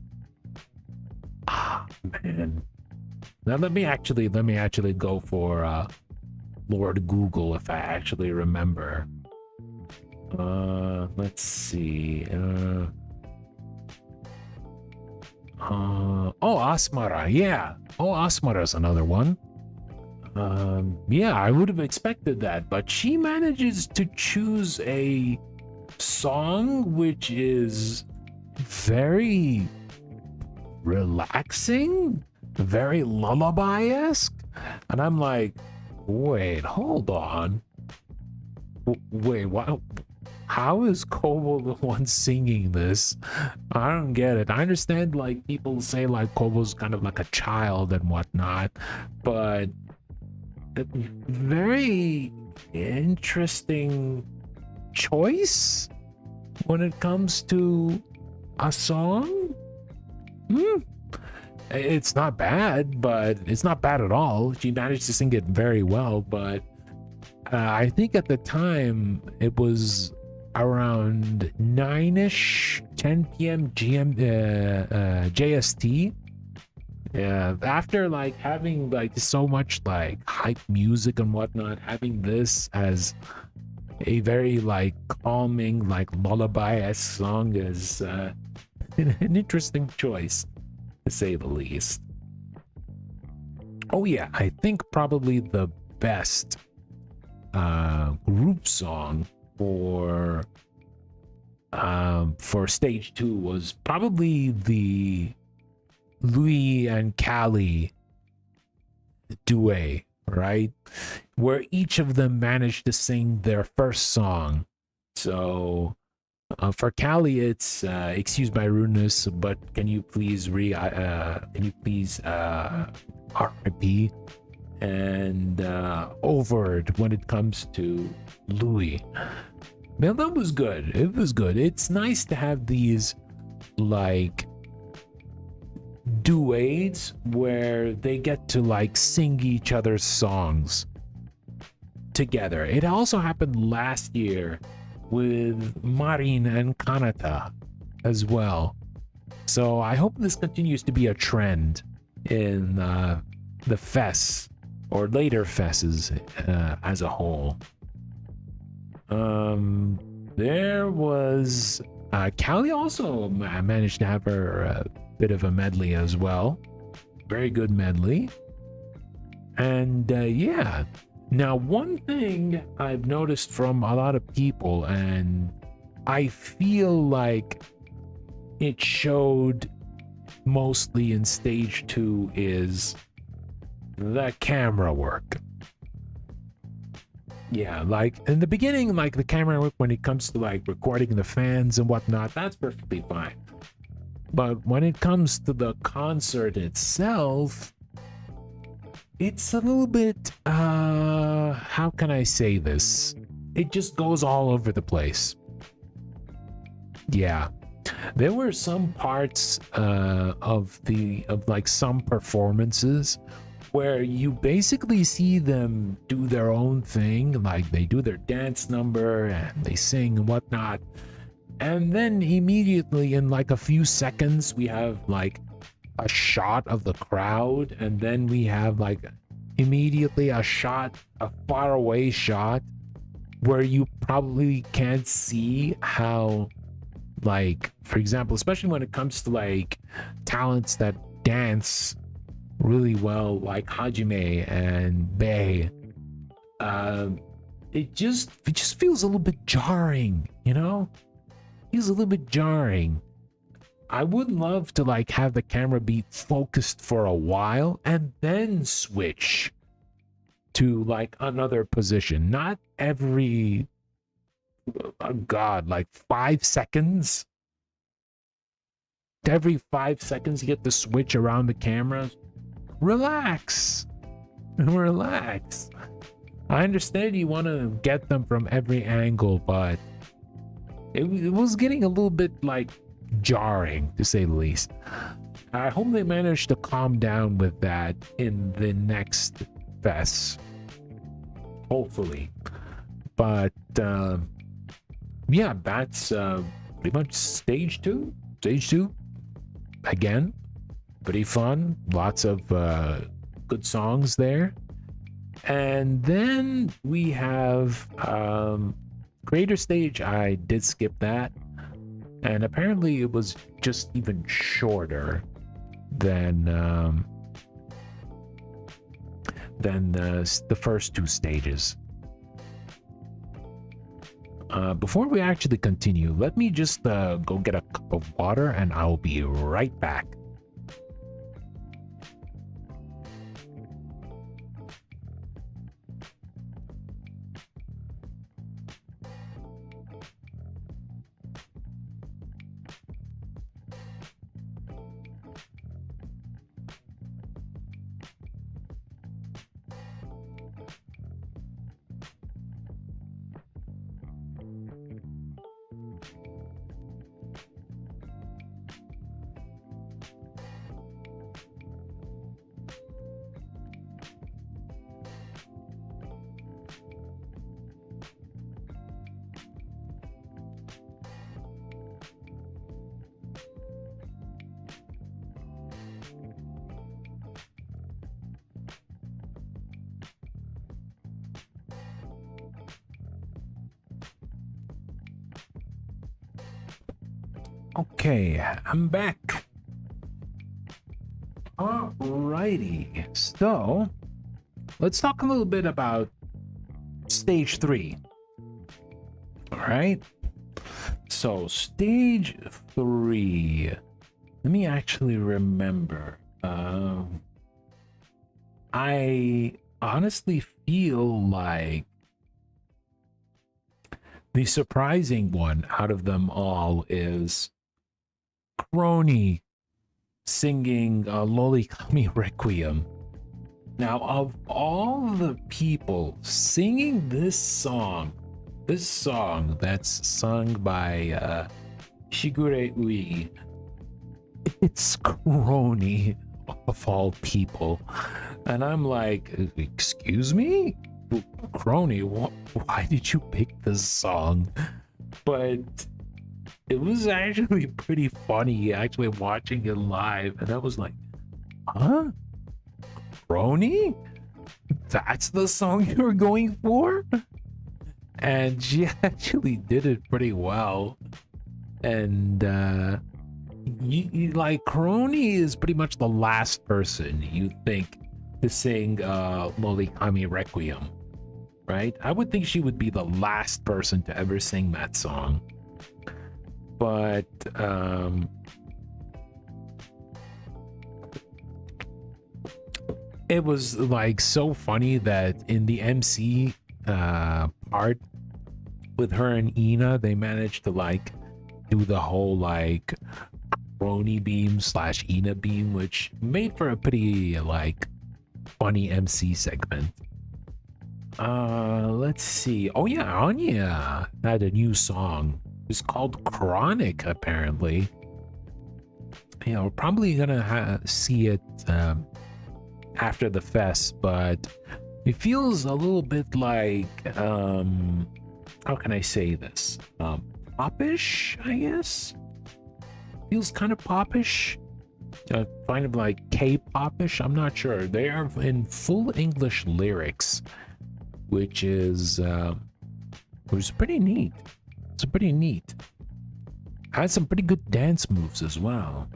man. Now let me actually go for Lord Google if I actually remember. Let's see. Oh, Asmara, yeah. Oh, Asmara is another one. Yeah, I would have expected that, but she manages to choose a song which is very relaxing, very lullaby-esque, and I'm like, wait, hold on. Wait, what? How is Kobo the one singing this? I don't get it. I understand, like, people say, like, Kobo's kind of like a child and whatnot, but very interesting choice when it comes to a song. It's not bad, but it's not bad at all. She managed to sing it very well, but I think at the time it was around 9ish, 10 p.m. JST. Yeah, after like having like so much like hype music and whatnot, having this as a very like calming, like lullaby-esque song is an interesting choice, to say the least. Oh yeah, I think probably the best group song for stage 2 was probably the Louis and Callie duet, right? Where each of them managed to sing their first song. So for Callie, it's excuse my rudeness, but can you please RIP? And Overd when it comes to Louis. Man, that was good. It was good. It's nice to have these like duets where they get to like sing each other's songs together. It also happened last year with Marin and Kanata as well. So I hope this continues to be a trend in the fests or later fests as a whole. There was Callie also managed to have her bit of a medley as well. Very good medley. And yeah. Now, one thing I've noticed from a lot of people, and I feel like it showed mostly in stage 2, is the camera work. Yeah, like in the beginning, like the camera work when it comes to like recording the fans and whatnot, that's perfectly fine. But when it comes to the concert itself, it's a little bit, how can I say this? It just goes all over the place. Yeah. There were some parts of like some performances where you basically see them do their own thing, like they do their dance number and they sing and whatnot. And then immediately in like a few seconds, we have like a shot of the crowd, and then we have like immediately a far away shot where you probably can't see how, like, for example, especially when it comes to like talents that dance really well, like Hajime and Bei, it just feels a little bit jarring, you know? Feels a little bit jarring. I would love to like have the camera be focused for a while and then switch to like another position. Not every, oh God, like 5 seconds. Every 5 seconds you get to switch around the camera. Relax. Relax. I understand you want to get them from every angle, but it was getting a little bit like jarring, to say the least. I hope they manage to calm down with that in the next fest, hopefully. But yeah, that's pretty much stage 2. Stage 2, again, pretty fun. Lots of good songs there. And then we have creator stage. I did skip that, and apparently it was just even shorter than the first 2 stages. Before we actually continue, let me just go get a cup of water, and I'll be right back. Okay, I'm back. Alrighty, so let's talk a little bit about stage 3. All right, so stage 3. Let me actually remember. I honestly feel like the surprising one out of them all is Crony singing Lolikami Requiem. Now, of all the people singing this song that's sung by Shigure Ui, it's Crony of all people. And I'm like, excuse me? Crony, why did you pick this song? But it was actually pretty funny actually watching it live, and I was like, huh? Crony? That's the song you were going for? And she actually did it pretty well. And like, Crony is pretty much the last person you think to sing Lolikami Requiem, right? I would think she would be the last person to ever sing that song. But it was like so funny that in the MC part with her and Ina, they managed to like do the whole like Crony beam / Ina beam, which made for a pretty like funny MC segment. Let's see. Oh yeah, Anya had a new song. It's called Chronic, apparently. You know, we're probably gonna see it after the fest, but it feels a little bit like how can I say this? Popish, I guess. Feels kind of popish. Kind of like K-popish. I'm not sure. They are in full English lyrics, which is pretty neat. It's pretty neat. Had some pretty good dance moves as well.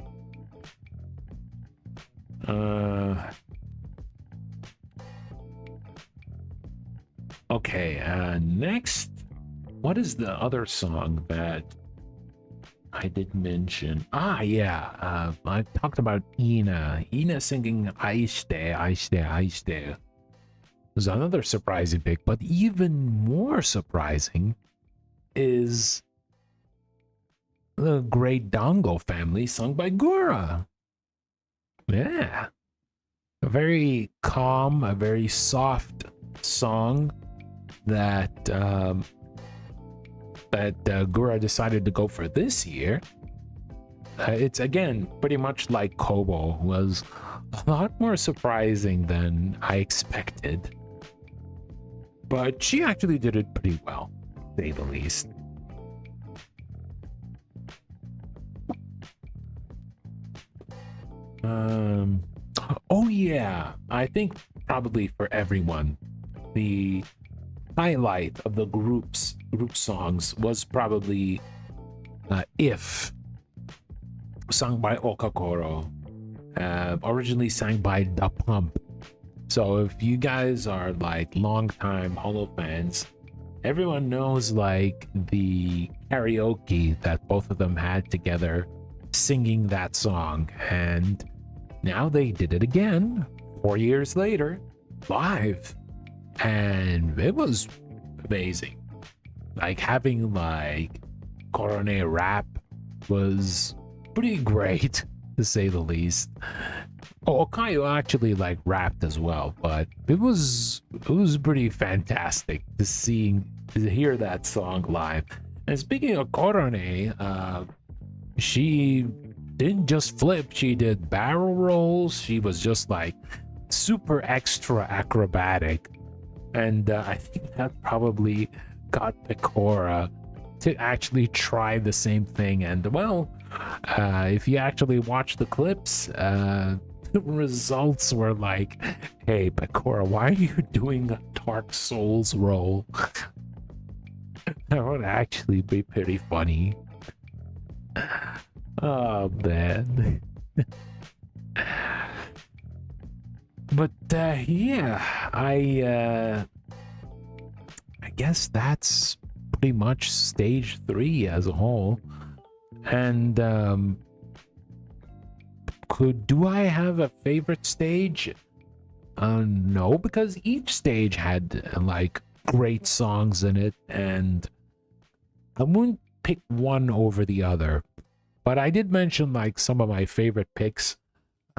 Okay, next, what is the other song that I did mention? Yeah, I talked about Ina singing Aishite, Aishite, Aishite. There's another surprising pick, but even more surprising is the Great Dango Family, sung by Gura. Yeah, a very calm, a very soft song that Gura decided to go for this year. It's again pretty much like Kobo, was a lot more surprising than I expected, but she actually did it pretty well, to say the least. Oh yeah, I think probably for everyone, the highlight of the group songs was probably If, sung by Okakoro, originally sang by Da Pump. So if you guys are like longtime Holo fans, everyone knows like the karaoke that both of them had together singing that song, and now they did it again 4 years later live, and it was amazing. Like, having like Korone rap was pretty great, to say the least. Okayo actually like rapped as well, but it was pretty fantastic to hear that song live. And speaking of Korone, she didn't just flip, she did barrel rolls. She was just like super extra acrobatic, and I think that probably got Pecora to actually try the same thing. And well, if you actually watch the clips, the results were like, hey Pecora, why are you doing a Dark Souls roll? That would actually be pretty funny. Oh man. But yeah, I guess that's pretty much stage 3 as a whole. And do I have a favorite stage? No, because each stage had like great songs in it, and I wouldn't pick one over the other. But I did mention like some of my favorite picks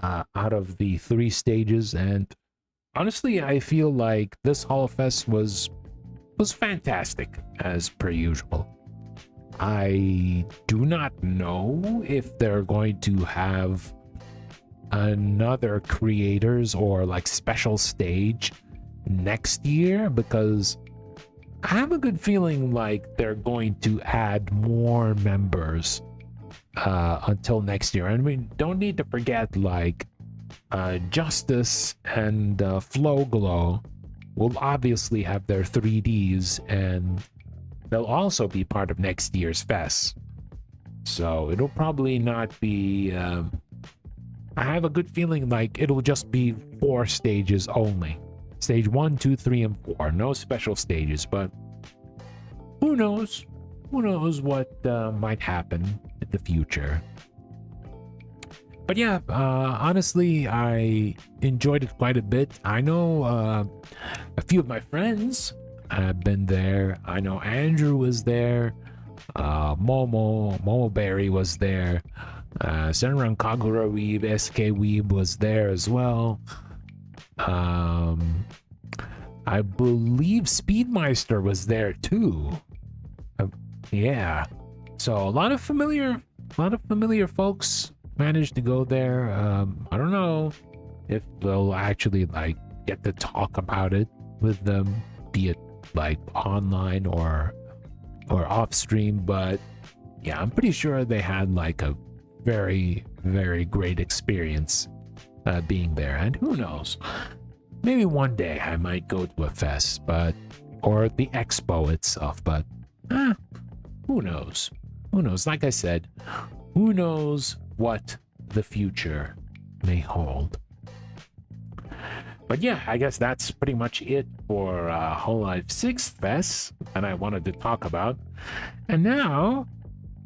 out of the 3 stages, and honestly, I feel like this Hallfest was fantastic as per usual. I do not know if they're going to have another creators or like special stage next year, because I have a good feeling like they're going to add more members until next year. And we don't need to forget like Justice and Flow Glow will obviously have their 3Ds, and they'll also be part of next year's fest. So it'll probably not be I have a good feeling like it'll just be 4 stages only. Stage 1, 2, 3, and 4. No special stages, but who knows? Who knows what might happen in the future. But yeah, honestly, I enjoyed it quite a bit. I know a few of my friends have been there. I know Andrew was there. Momo Berry was there. Senran Kagura Weeb, SK Weeb was there as well. I believe Speedmeister was there too. Yeah. So a lot of familiar folks managed to go there. I don't know if they'll actually like get to talk about it with them, be it like online or off stream, but yeah, I'm pretty sure they had like a very, very great experience being there. And who knows, maybe one day I might go to a fest, or the expo itself, but who knows? Who knows? Like I said, who knows what the future may hold. But yeah, I guess that's pretty much it for Hololive 6 Fest that I wanted to talk about. And now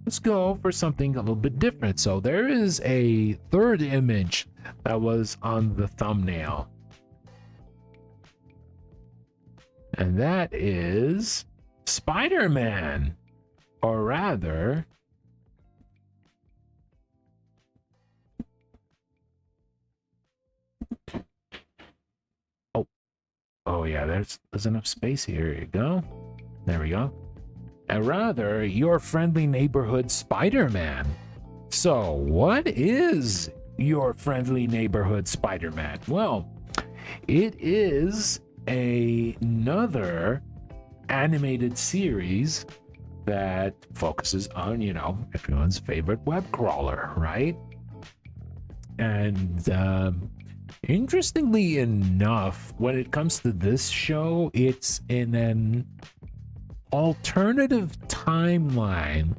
let's go for something a little bit different. So there is a third image that was on the thumbnail, and that is Spider-Man, or rather oh yeah, there's enough space here. Here you go. There we go. And rather, your friendly neighborhood Spider-Man. So, what is your friendly neighborhood Spider-Man? Well, it is another animated series that focuses on, you know, everyone's favorite web crawler, right? And interestingly enough, when it comes to this show, it's in an alternative timeline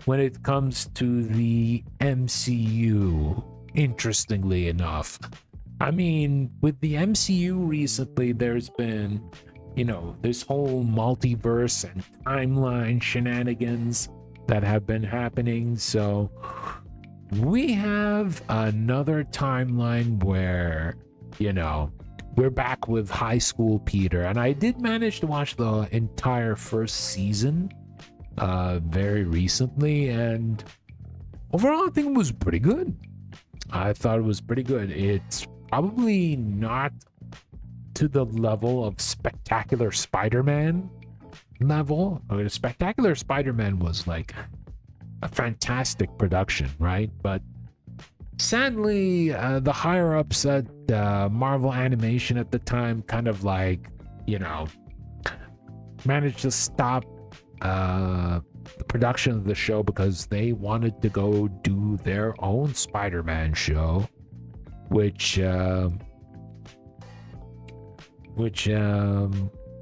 when it comes to the MCU, interestingly enough. I mean, with the MCU recently, there's been, you know, this whole multiverse and timeline shenanigans that have been happening. So we have another timeline where, you know, we're back with High School Peter, and I did manage to watch the entire first season very recently, and overall I think it was pretty good. I thought it was pretty good. It's probably not to the level of Spectacular Spider-Man level. I mean, Spectacular Spider-Man was like a fantastic production, right? But sadly, the higher ups at Marvel Animation at the time kind of like, you know, managed to stop the production of the show because they wanted to go do their own Spider-Man show, which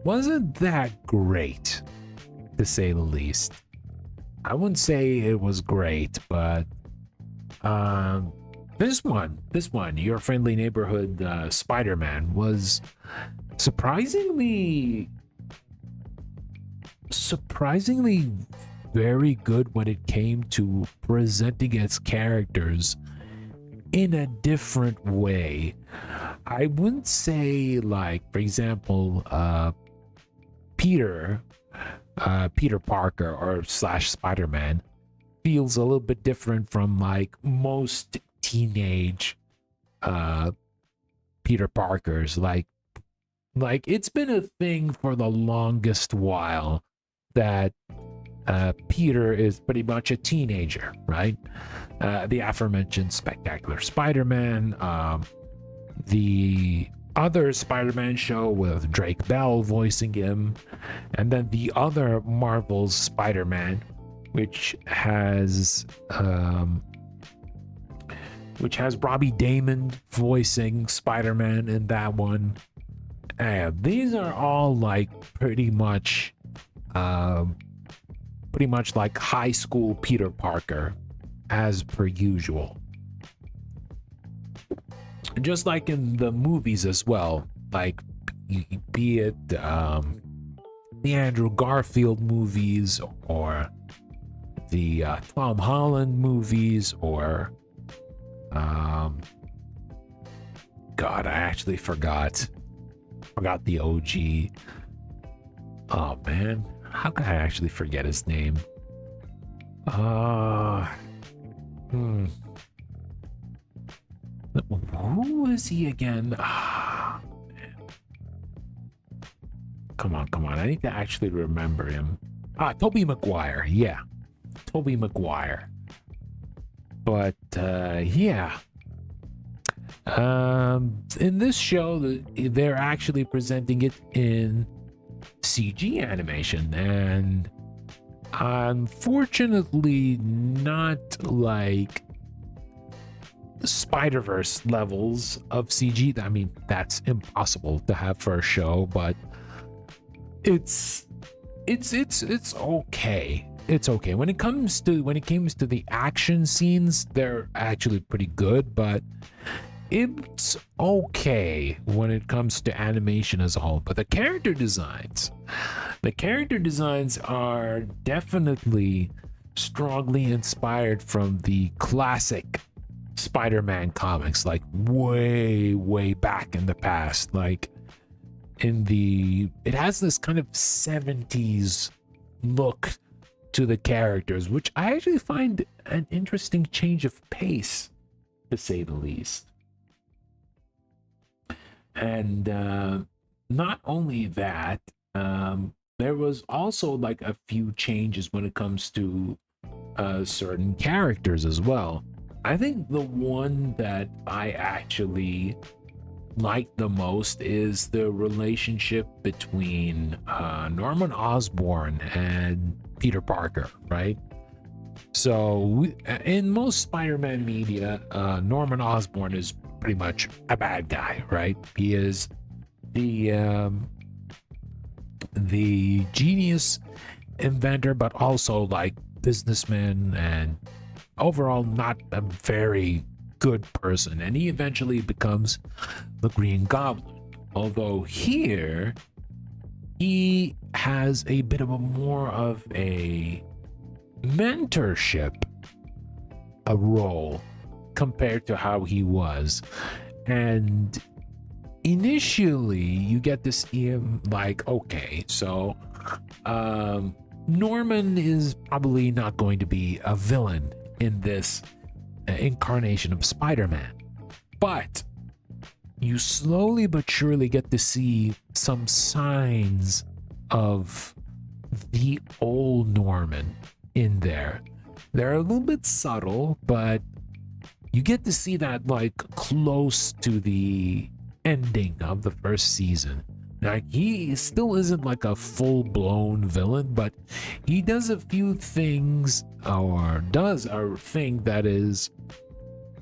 wasn't that great, to say the least. I wouldn't say it was great, but This one, your friendly neighborhood Spider-Man was surprisingly very good when it came to presenting its characters in a different way. I wouldn't say, like, for example, Peter Parker or slash Spider-Man feels a little bit different from like most teenage Peter Parkers. Like it's been a thing for the longest while that Peter is pretty much a teenager, right? The aforementioned Spectacular Spider-Man, the other Spider-Man show with Drake Bell voicing him, and then the other Marvel's Spider-Man, which has Robbie Damon voicing Spider-Man in that one. And these are all like pretty much like high school Peter Parker, as per usual. Just like in the movies as well, like be it the Andrew Garfield movies or the Tom Holland movies, or God, I actually forgot the OG. Oh man, how can I actually forget his name? Who is he again? Come on. I need to actually remember him. Tobey Maguire. Yeah. Tobey Maguire. But, yeah. In this show, they're actually presenting it in CG animation. And unfortunately, not like Spider-Verse levels of CG. I mean, that's impossible to have for a show, but it's okay. It's okay. When it comes to the action scenes, they're actually pretty good, but it's okay when it comes to animation as a whole. But the character designs are definitely strongly inspired from the classic Spider-Man comics, like way back in the past. Like it has this kind of 70s look to the characters, which I actually find an interesting change of pace, to say the least. And not only that, there was also like a few changes when it comes to certain characters as well. I think the one that I actually like the most is the relationship between Norman Osborn and Peter Parker, right? So in most Spider-Man media, Norman Osborn is pretty much a bad guy, right? He is the genius inventor, but also like businessman, and overall not a very good person. And he eventually becomes the Green Goblin. Although here he has a bit of more of a mentorship role compared to how he was. And initially you get to see him like, okay, so Norman is probably not going to be a villain in this incarnation of Spider-Man, but you slowly but surely get to see some signs of the old Norman in there. They're a little bit subtle, but you get to see that like close to the ending of the first season. Like, he still isn't like a full-blown villain, but he does a few things, or does a thing that is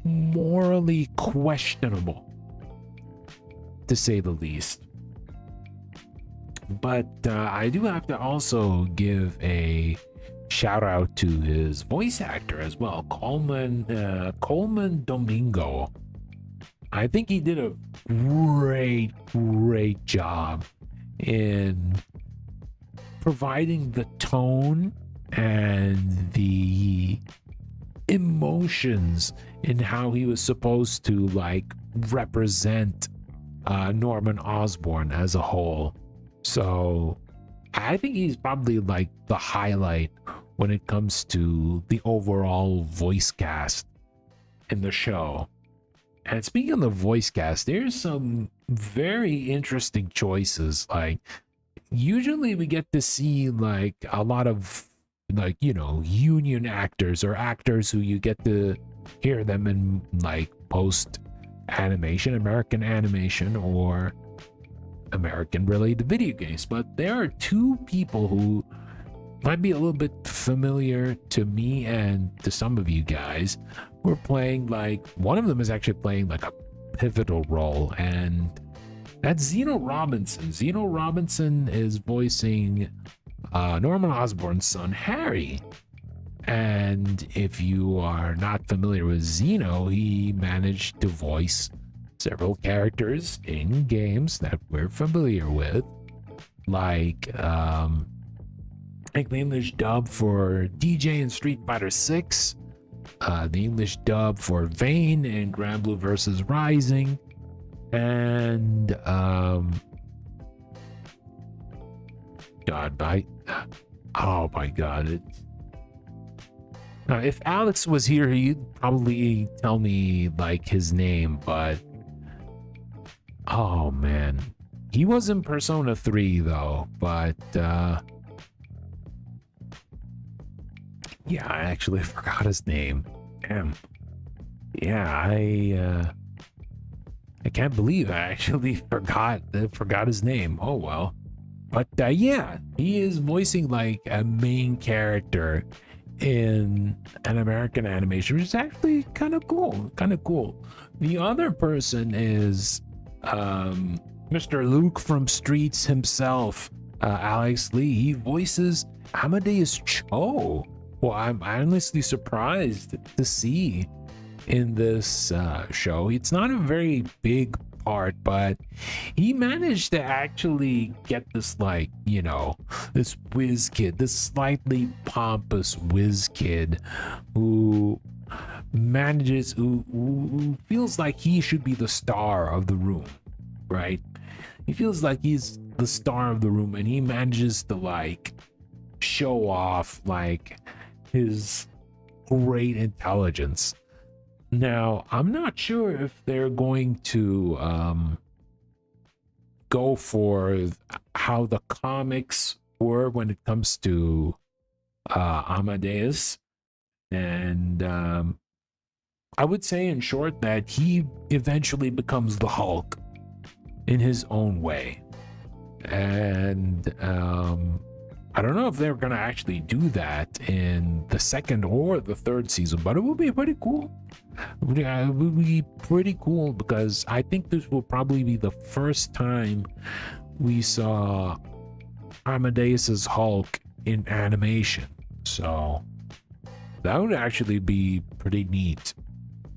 morally questionable, to say the least. But I do have to also give a shout out to his voice actor as well, Coleman Domingo. I think he did a great job in providing the tone and the emotions in how he was supposed to like represent Norman Osborn as a whole. So I think he's probably like the highlight when it comes to the overall voice cast in the show. And speaking of the voice cast, there's some very interesting choices. Like, usually we get to see like a lot of like, you know, union actors or actors who you get to hear them in like post animation, American animation, or American related video games. But there are two people who might be a little bit familiar to me and to some of you guys. We're playing like, one of them is actually playing like a pivotal role, and that's Zeno Robinson. Zeno Robinson is voicing Norman Osborn's son, Harry. And if you are not familiar with Zeno, he managed to voice several characters in games that we're familiar with, like the English dub for DJ in Street Fighter 6, the English dub for Vayne in Grand Blue vs. Rising, and oh my god, if Alex was here, he'd probably tell me like his name, but oh man, he was in Persona 3 though. But yeah, I actually forgot his name. Damn. Yeah, I can't believe I actually forgot his name. Oh well. But yeah, he is voicing like a main character in an American animation, which is actually kind of cool. The other person is Mr. Luke from Streets himself, Alex Lee. He voices Amadeus Cho, who I'm honestly surprised to see in this show. It's not a very big part, but he managed to actually get this, like, you know, this whiz kid, this slightly pompous whiz kid who feels like he should be the star of the room, right? He feels like he's the star of the room, and he manages to like show off like his great intelligence. Now, I'm not sure if they're going to go for how the comics were when it comes to Amadeus. And I would say in short that he eventually becomes the Hulk in his own way. And I don't know if they're going to actually do that in the second or the third season, but it would be pretty cool. It would be pretty cool, because I think this will probably be the first time we saw Amadeus's Hulk in animation. So that would actually be pretty neat.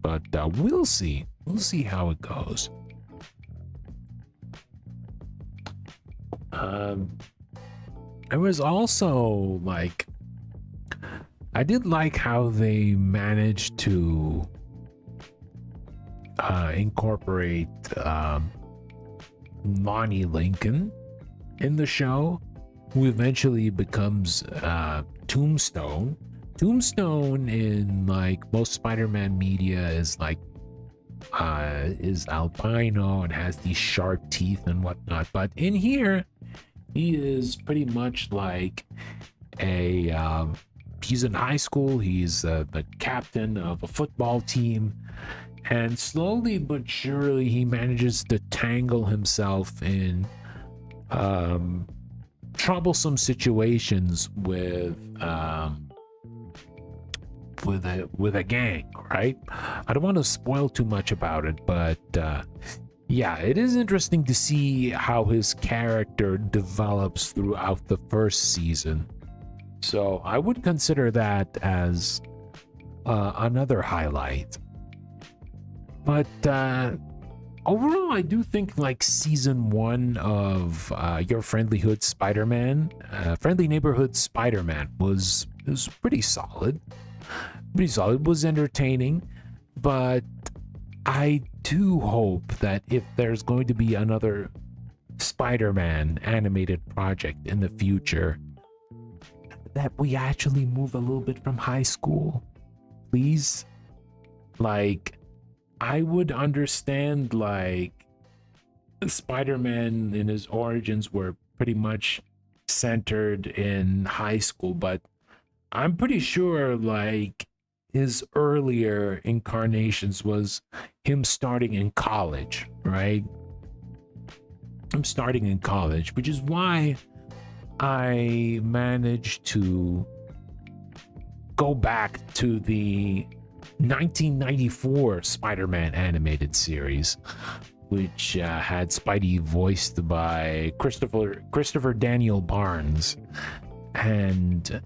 But we'll see. We'll see how it goes. It was also like, I did like how they managed to incorporate Lonnie Lincoln in the show, who eventually becomes Tombstone. Tombstone in like most Spider-Man media is like is albino and has these sharp teeth and whatnot, but in here he is pretty much like a he's in high school. He's the captain of a football team, and slowly but surely he manages to tangle himself in troublesome situations with a gang, right? I don't want to spoil too much about it, but yeah, it is interesting to see how his character develops throughout the first season. So I would consider that as another highlight. But overall, I do think like season 1 of Your Friendly Hood Spider-Man, Friendly Neighborhood Spider-Man was pretty solid. Pretty solid. It was entertaining, but I do hope that if there's going to be another Spider-Man animated project in the future, that we actually move a little bit from high school, please. Like, I would understand like Spider-Man in his origins were pretty much centered in high school, but I'm pretty sure like his earlier incarnations was him starting in college, right? I'm starting in college, which is why I managed to go back to the 1994 Spider-Man animated series, which had Spidey voiced by Christopher Daniel Barnes. And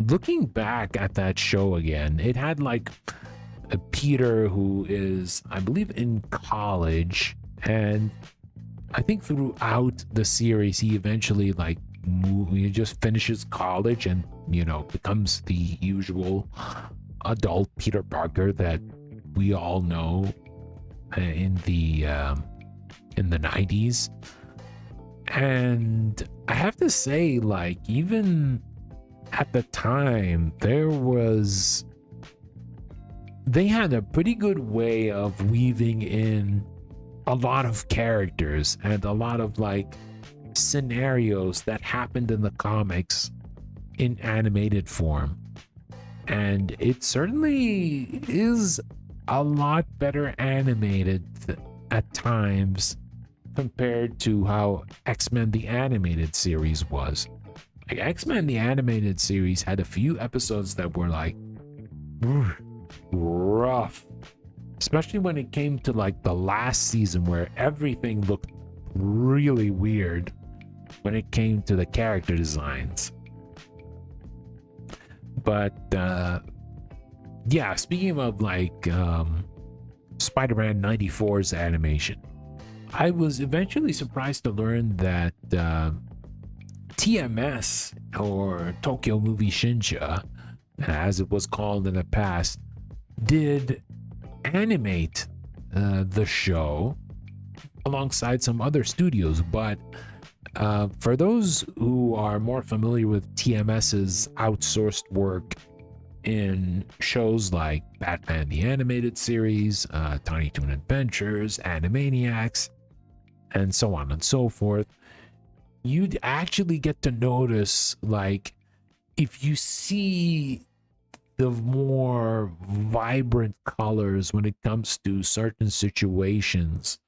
looking back at that show again, it had like a Peter who is, I believe, in college, and I think throughout the series he eventually like he just finishes college and, you know, becomes the usual adult Peter Parker that we all know in the 90s. And I have to say, like, even at the time, they had a pretty good way of weaving in a lot of characters and a lot of like scenarios that happened in the comics in animated form. And it certainly is a lot better animated at times compared to how X-Men the Animated Series was. Like, X-Men the Animated Series had a few episodes that were like rough, especially when it came to like the last season where everything looked really weird when it came to the character designs. But yeah, speaking of like Spider-Man 94's animation, I was eventually surprised to learn that TMS, or Tokyo Movie Shinsha, as it was called in the past, did animate the show alongside some other studios. But for those who are more familiar with TMS's outsourced work in shows like Batman the Animated Series, Tiny Toon Adventures, Animaniacs, and so on and so forth, you'd actually get to notice, like, if you see the more vibrant colors when it comes to certain situations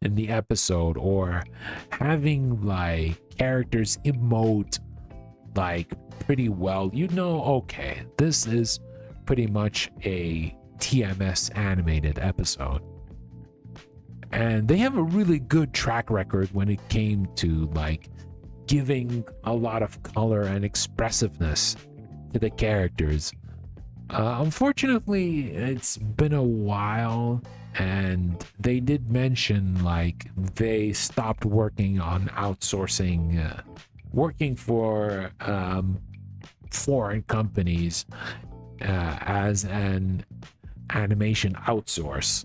in the episode, or having like characters emote like pretty well, you know, okay, this is pretty much a TMS animated episode. And they have a really good track record when it came to like giving a lot of color and expressiveness to the characters. Unfortunately, it's been a while, and they did mention like they stopped working on outsourcing, working for foreign companies as an animation outsource.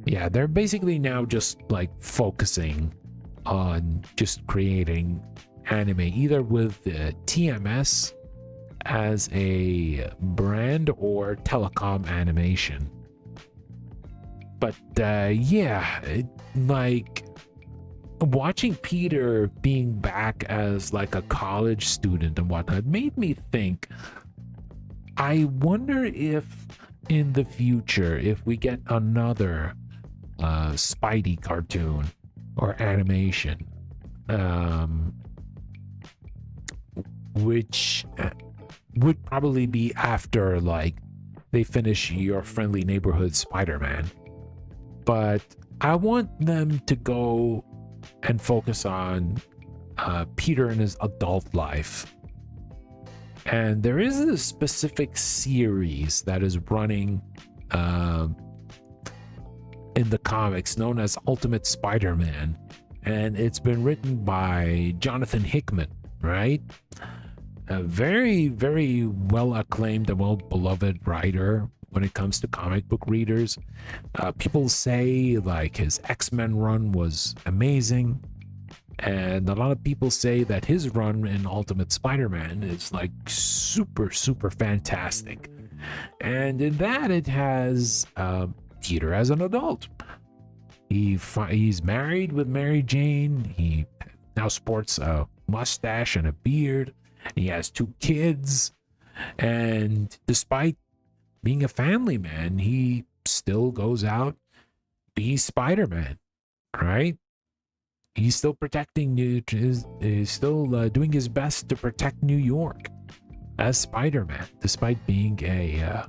Yeah, they're basically now just like focusing on just creating anime, either with TMS as a brand or telecom animation. But yeah, like watching Peter being back as like a college student and whatnot made me think, I wonder if in the future, if we get another Spidey cartoon or animation, which would probably be after like they finish Your Friendly Neighborhood Spider-Man. But I want them to go and focus on Peter in his adult life. And there is a specific series that is running in the comics known as Ultimate Spider-Man, and it's been written by Jonathan Hickman, right? A very, very well acclaimed and well beloved writer when it comes to comic book readers. People say like his X-Men run was amazing, and a lot of people say that his run in Ultimate Spider-Man is like super, super fantastic. And in that, it has Peter as an adult. He's married with Mary Jane. He now sports a mustache and a beard. He has 2 kids, and despite being a family man, he still goes out, be Spider-Man, right? He's still protecting is still doing his best to protect New York as Spider-Man, despite being a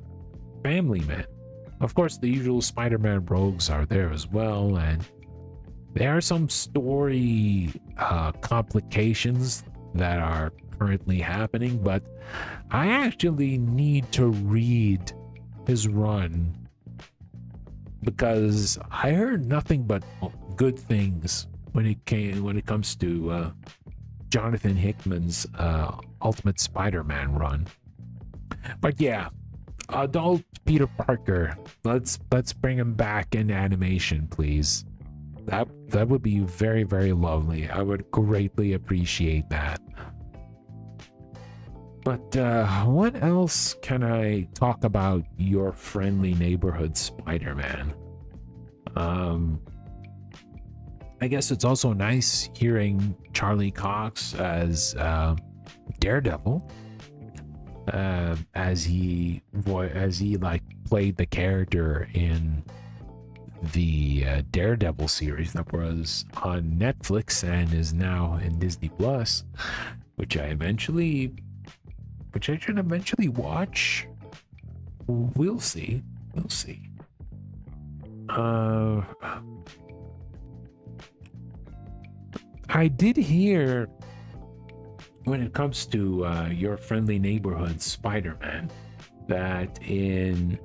family man. Of course, the usual Spider-Man rogues are there as well, and there are some story complications that are currently happening, but I actually need to read his run because I heard nothing but good things when it comes to Jonathan Hickman's Ultimate Spider-Man run. But yeah, adult Peter Parker, let's bring him back in animation, please. That would be very, very lovely. I would greatly appreciate that. But what else can I talk about your friendly neighborhood Spider-Man? I guess it's also nice hearing Charlie Cox as Daredevil, as he like played the character in the Daredevil series that was on Netflix and is now in Disney Plus, which I should eventually watch. We'll see. I did hear when it comes to your friendly neighborhood Spider-Man that in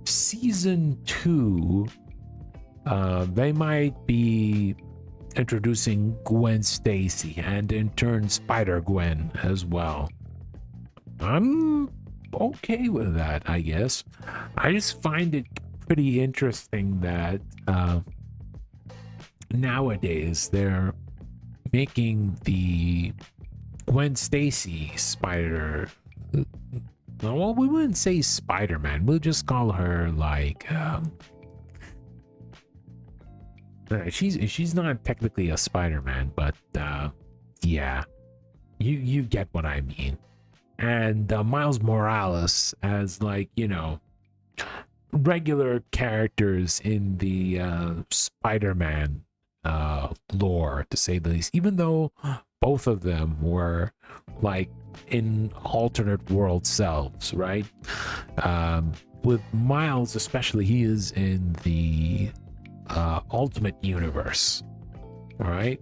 season 2 they might be introducing Gwen Stacy and in turn Spider-Gwen as well. I'm okay with that, I guess. I just find it pretty interesting that nowadays they're making the Gwen Stacy Spider. Well, we wouldn't say Spider-Man. We'll just call her like. She's not technically a Spider-Man, but yeah, you get what I mean. And Miles Morales as like, you know, regular characters in the Spider-Man lore, to say the least, even though both of them were like in alternate world selves, right? With Miles especially, he is in the Ultimate Universe, all right?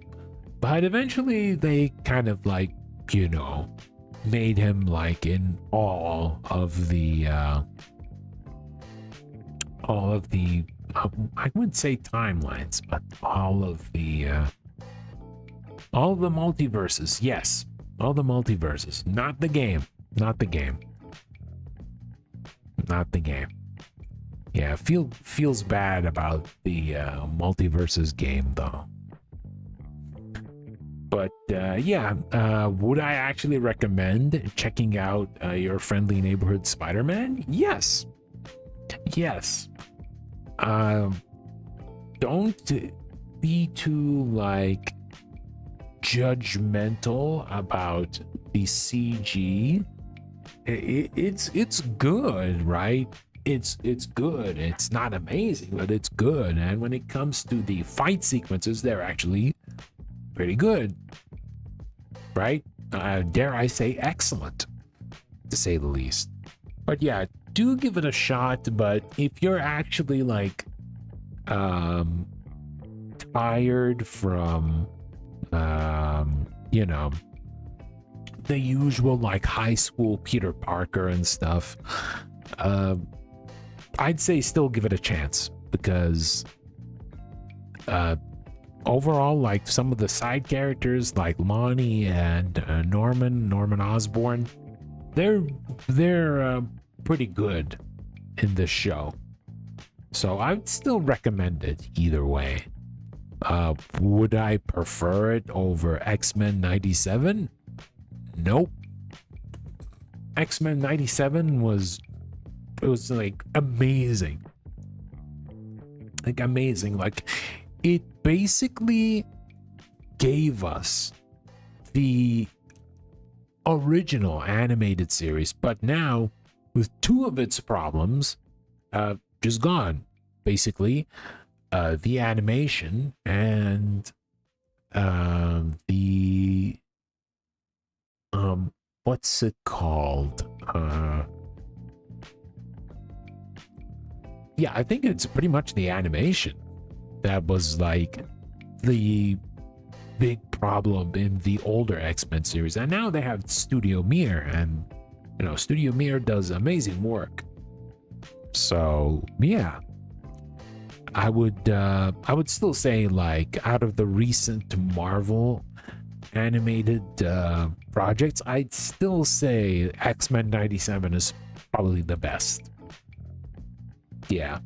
But eventually they kind of like, you know, made him like in all of the I wouldn't say timelines, but all of the multiverses. Yes, all the multiverses. Not the game. Yeah, feels bad about the multiverses game though. But yeah, would I actually recommend checking out your friendly neighborhood Spider-Man? Yes. Don't be too like judgmental about the CG. It's good, right? It's good. It's not amazing, but it's good. And when it comes to the fight sequences, they're actually pretty good, right? Dare I say excellent, to say the least. But yeah, do give it a shot. But if you're actually like tired from you know, the usual like high school Peter Parker and stuff, I'd say still give it a chance, because overall, like some of the side characters like Lonnie and Norman Osborn, they're pretty good in this show. So I would still recommend it either way. Would I prefer it over X-Men 97? Nope. X-Men 97 was like amazing. Like amazing. Like it basically gave us the original animated series, but now with two of its problems just gone. Basically, the animation and the what's it called? Yeah, I think it's pretty much the animation that was like the big problem in the older X-Men series. And now they have Studio Mir, and you know, Studio Mir does amazing work. So yeah, I would still say, like, out of the recent Marvel animated projects, I'd still say X-Men 97 is probably the best. Yeah.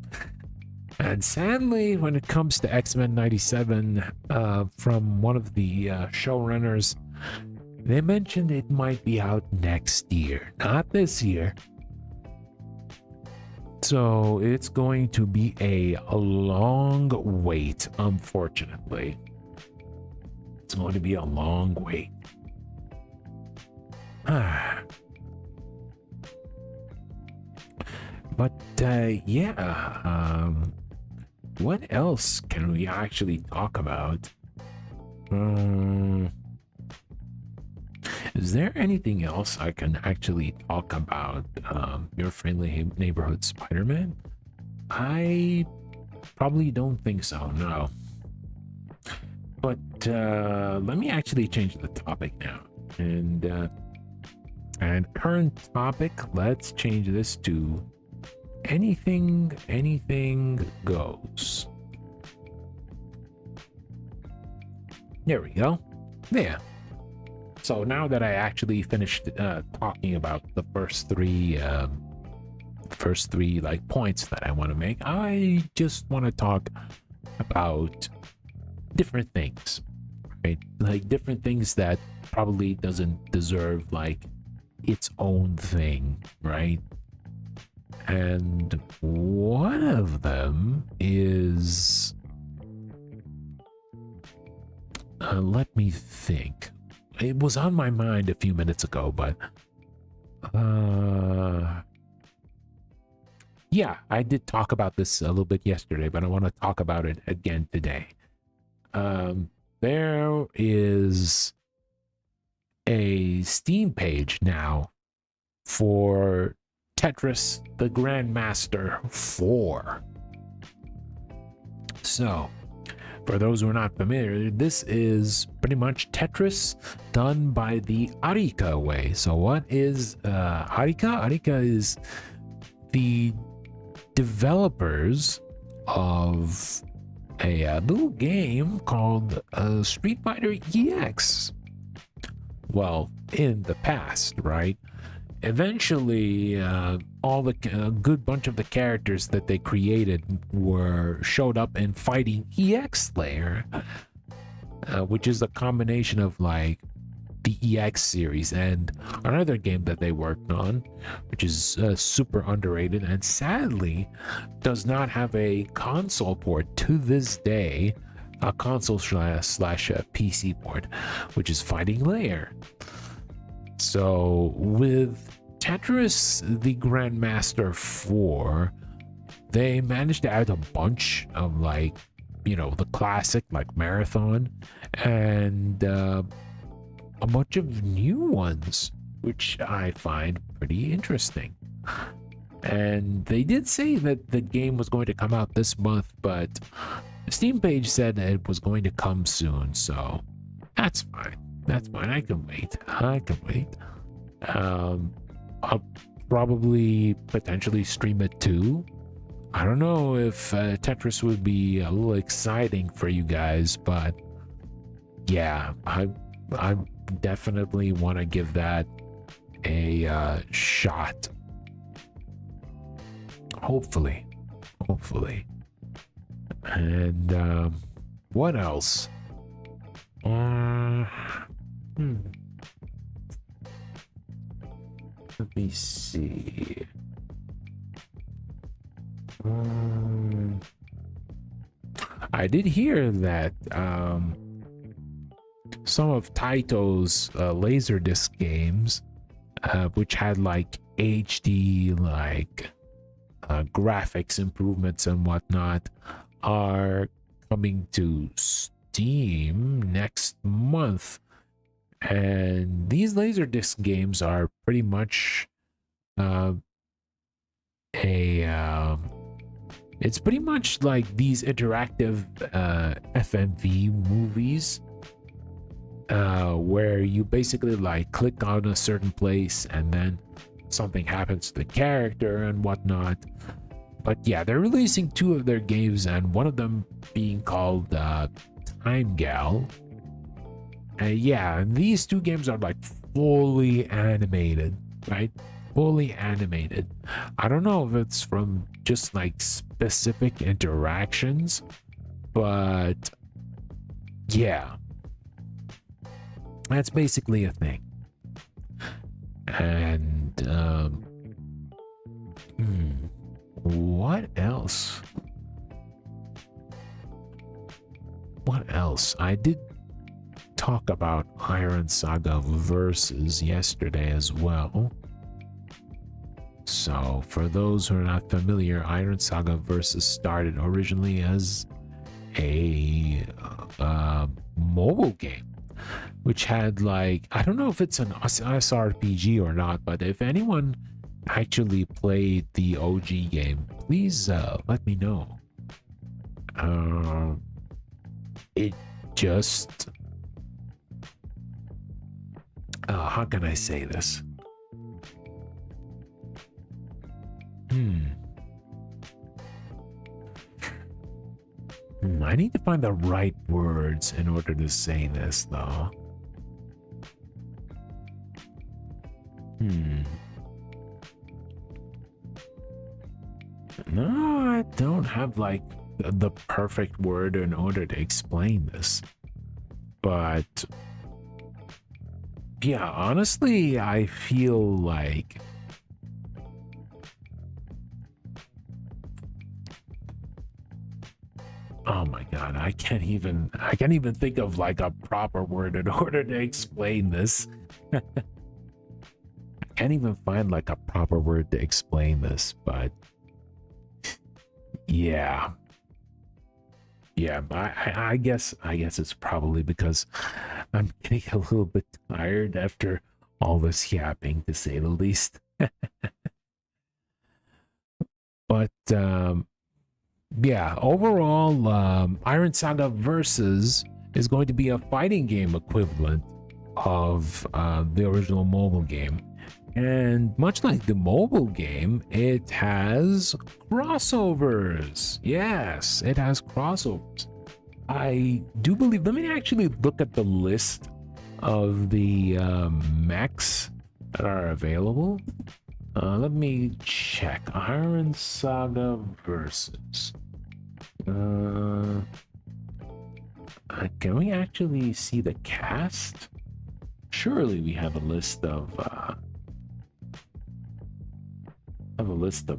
And sadly, when it comes to X-Men 97, from one of the showrunners, they mentioned it might be out next year, not this year. So it's going to be a long wait, unfortunately. It's going to be a long wait. But yeah, what else can we actually talk about? Is there anything else I can actually talk about? Your friendly neighborhood Spider-Man? I probably don't think so, no. But let me actually change the topic now. And current topic, let's change this to anything goes. There we go. Yeah. So now that I actually finished talking about the first three like points that I want to make, I just want to talk about different things, right? Like different things that probably doesn't deserve like its own thing, right? And one of them is let me think. It was on my mind a few minutes ago, but yeah, I did talk about this a little bit yesterday, but I want to talk about it again today. There is a Steam page now for Tetris the Grandmaster 4. So, for those who are not familiar, this is pretty much Tetris done by the Arika way. So what is Arika? Arika is the developers of a little game called Street Fighter EX. Well, in the past, right? Eventually, all the good bunch of the characters that they created showed up in Fighting EX Slayer, which is a combination of like the EX series and another game that they worked on, which is super underrated and sadly does not have a console port to this day, a console slash PC port, which is Fighting Layer. So with Tetris the Grandmaster 4, they managed to add a bunch of like, you know, the classic like Marathon and a bunch of new ones, which I find pretty interesting. And they did say that the game was going to come out this month, but the Steam page said that it was going to come soon, so that's fine. That's fine. I can wait. I can wait. I'll probably potentially stream it too. I don't know if Tetris would be a little exciting for you guys, but yeah, I definitely want to give that a shot. Hopefully. And what else? Let me see. I did hear that some of Taito's Laserdisc games, which had like HD, like graphics improvements and whatnot, are coming to Steam next month. And these Laserdisc games are pretty much it's pretty much like these interactive FMV movies, where you basically like click on a certain place and then something happens to the character and whatnot. But yeah, they're releasing 2 of their games, and one of them being called Time Gal. Yeah, and these 2 games are like fully animated, right? Fully animated. I don't know if it's from just like specific interactions, but yeah, that's basically a thing. And what else? I did talk about Iron Saga Versus yesterday as well. So for those who are not familiar, Iron Saga Versus started originally as a mobile game, which had like, I don't know if it's an SRPG or not, but if anyone actually played the OG game, please let me know. It just how can I say this? I need to find the right words in order to say this, though. No, I don't have like the perfect word in order to explain this. But yeah, honestly, I feel like oh my god, I can't even think of like a proper word in order to explain this. I can't even find like a proper word to explain this, but yeah. I guess it's probably because I'm getting a little bit tired after all this yapping, to say the least. But yeah, overall, Iron Saga Versus is going to be a fighting game equivalent of the original mobile game. And much like the mobile game, it has crossovers. Yes, it has crossovers. I do believe, let me actually look at the list of the mechs that are available. Let me check. Iron Saga Versus. Can we actually see the cast? Surely we have a list of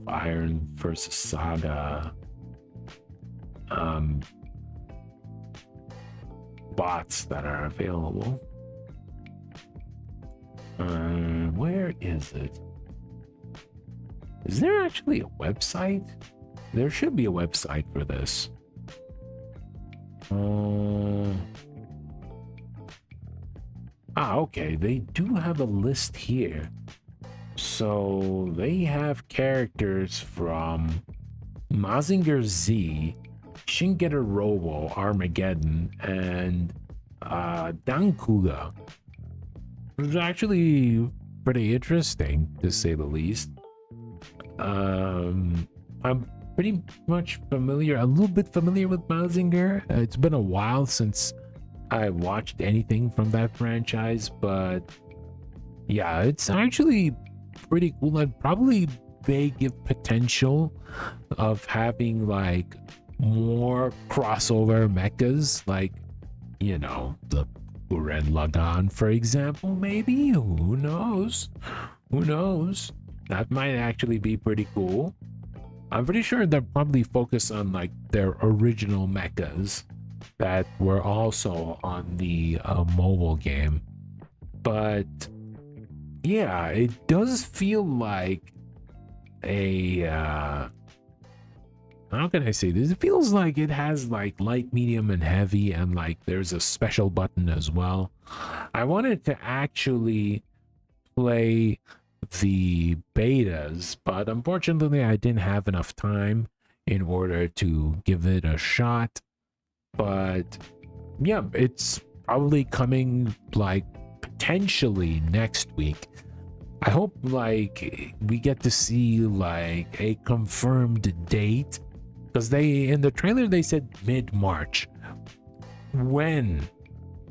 Iron versus Saga bots that are available. Where is it? Is there actually a website? There should be a website for this. Okay, they do have a list here. So they have characters from Mazinger Z, Shin Getter Robo, Armageddon, and Dankuga. It was actually pretty interesting, to say the least. I'm pretty much familiar, a little bit familiar with Mazinger. It's been a while since I watched anything from that franchise, but yeah, it's actually pretty cool. And probably they give potential of having like more crossover mechas, like, you know, the Gurren Lagann, for example. Maybe, who knows? That might actually be pretty cool. I'm pretty sure they're probably focused on like their original mechas that were also on the mobile game. But yeah, it does feel like a how can I say this? It feels like it has like light, medium, and heavy, and like there's a special button as well. I wanted to actually play the betas, but unfortunately I didn't have enough time in order to give it a shot. But yeah, it's probably coming like potentially next week. I hope like we get to see like a confirmed date, because they, in the trailer, they said mid-March. When?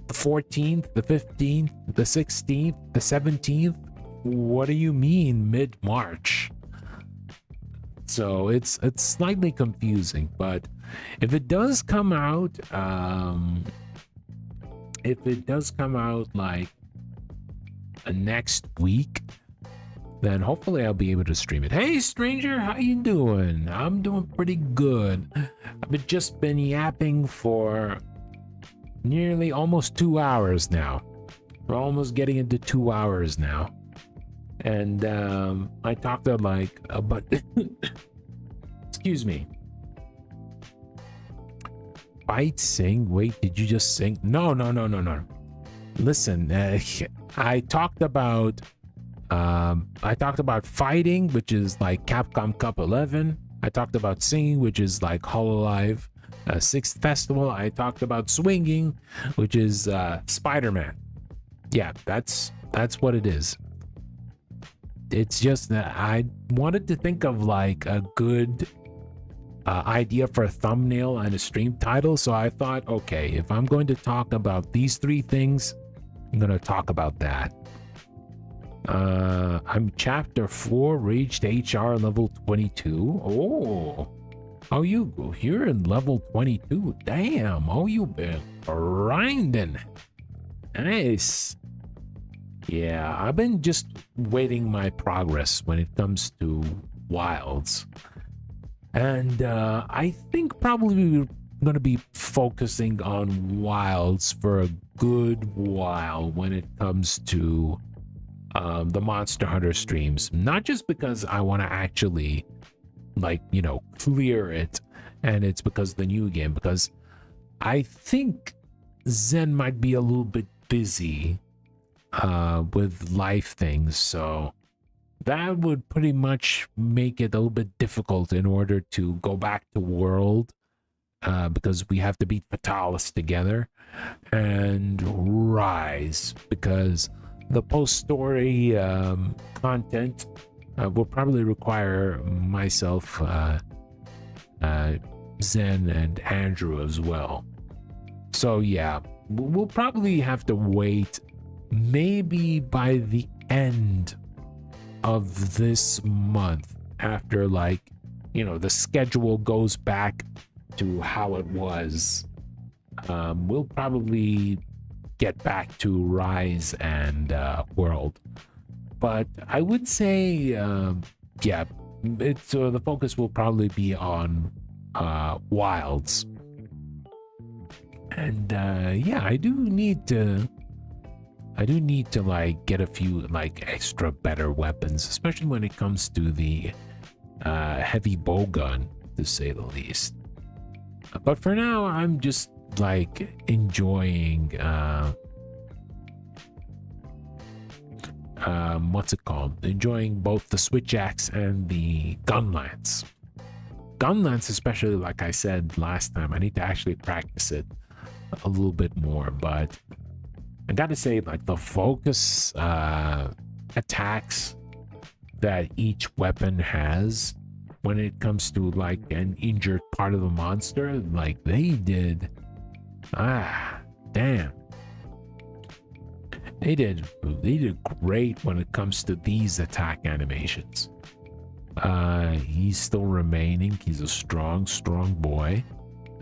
The 14th, the 15th, the 16th, the 17th? What do you mean mid-March? So it's slightly confusing, but if it does come out, like next week, then hopefully I'll be able to stream it. Hey stranger, how you doing? I'm doing pretty good. I've just been yapping for nearly almost 2 hours now. We're almost getting into 2 hours now. And I talked like about excuse me. Fight, sing, wait, did you just sing? No. Listen, I talked about fighting, which is like Capcom Cup 11. I talked about singing, which is like Hololive 6th Festival. I talked about swinging, which is Spider-Man. Yeah, that's what it is. It's just that I wanted to think of like a good idea for a thumbnail and a stream title, so I thought, okay, if I'm going to talk about these 3 things, I'm going to talk about that. I'm chapter 4, reached HR level 22. Oh, you're in level 22. Damn. Oh, you've been grinding. Nice. Yeah, I've been just waiting my progress when it comes to Wilds. And I think probably we're going to be focusing on Wilds for a good while when it comes to the Monster Hunter streams. Not just because I want to actually, like, you know, clear it, and it's because of the new game, because I think Zen might be a little bit busy with life things, so that would pretty much make it a little bit difficult in order to go back to World, because we have to beat Fatalis together, and Rise, because the post-story content will probably require myself, Zen, and Andrew as well. So yeah, we'll probably have to wait maybe by the end of this month, after, like, you know, the schedule goes back to how it was. We'll probably get back to Rise and World, but I would say yeah, it's the focus will probably be on Wilds. And yeah, I do need to like get a few like extra better weapons, especially when it comes to the heavy bow gun, to say the least. But for now, I'm just like enjoying what's it called? Enjoying both the switch axe and the gun lance. Gun lance, especially, like I said last time, I need to actually practice it a little bit more, but I gotta say, like, the focus attacks that each weapon has when it comes to like an injured part of the monster, like they did damn, they did great when it comes to these attack animations. He's still remaining. He's a strong boy.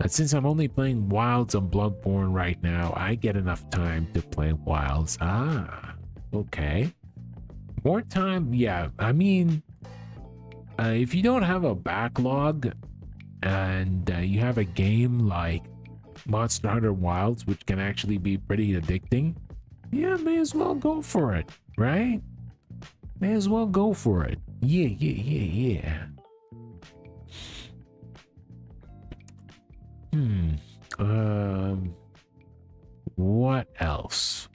Since I'm only playing Wilds and Bloodborne right now, I get enough time to play Wilds. Okay. More time, yeah. I mean, if you don't have a backlog and you have a game like Monster Hunter Wilds, which can actually be pretty addicting, yeah, may as well go for it, right? May as well go for it. Yeah. What else?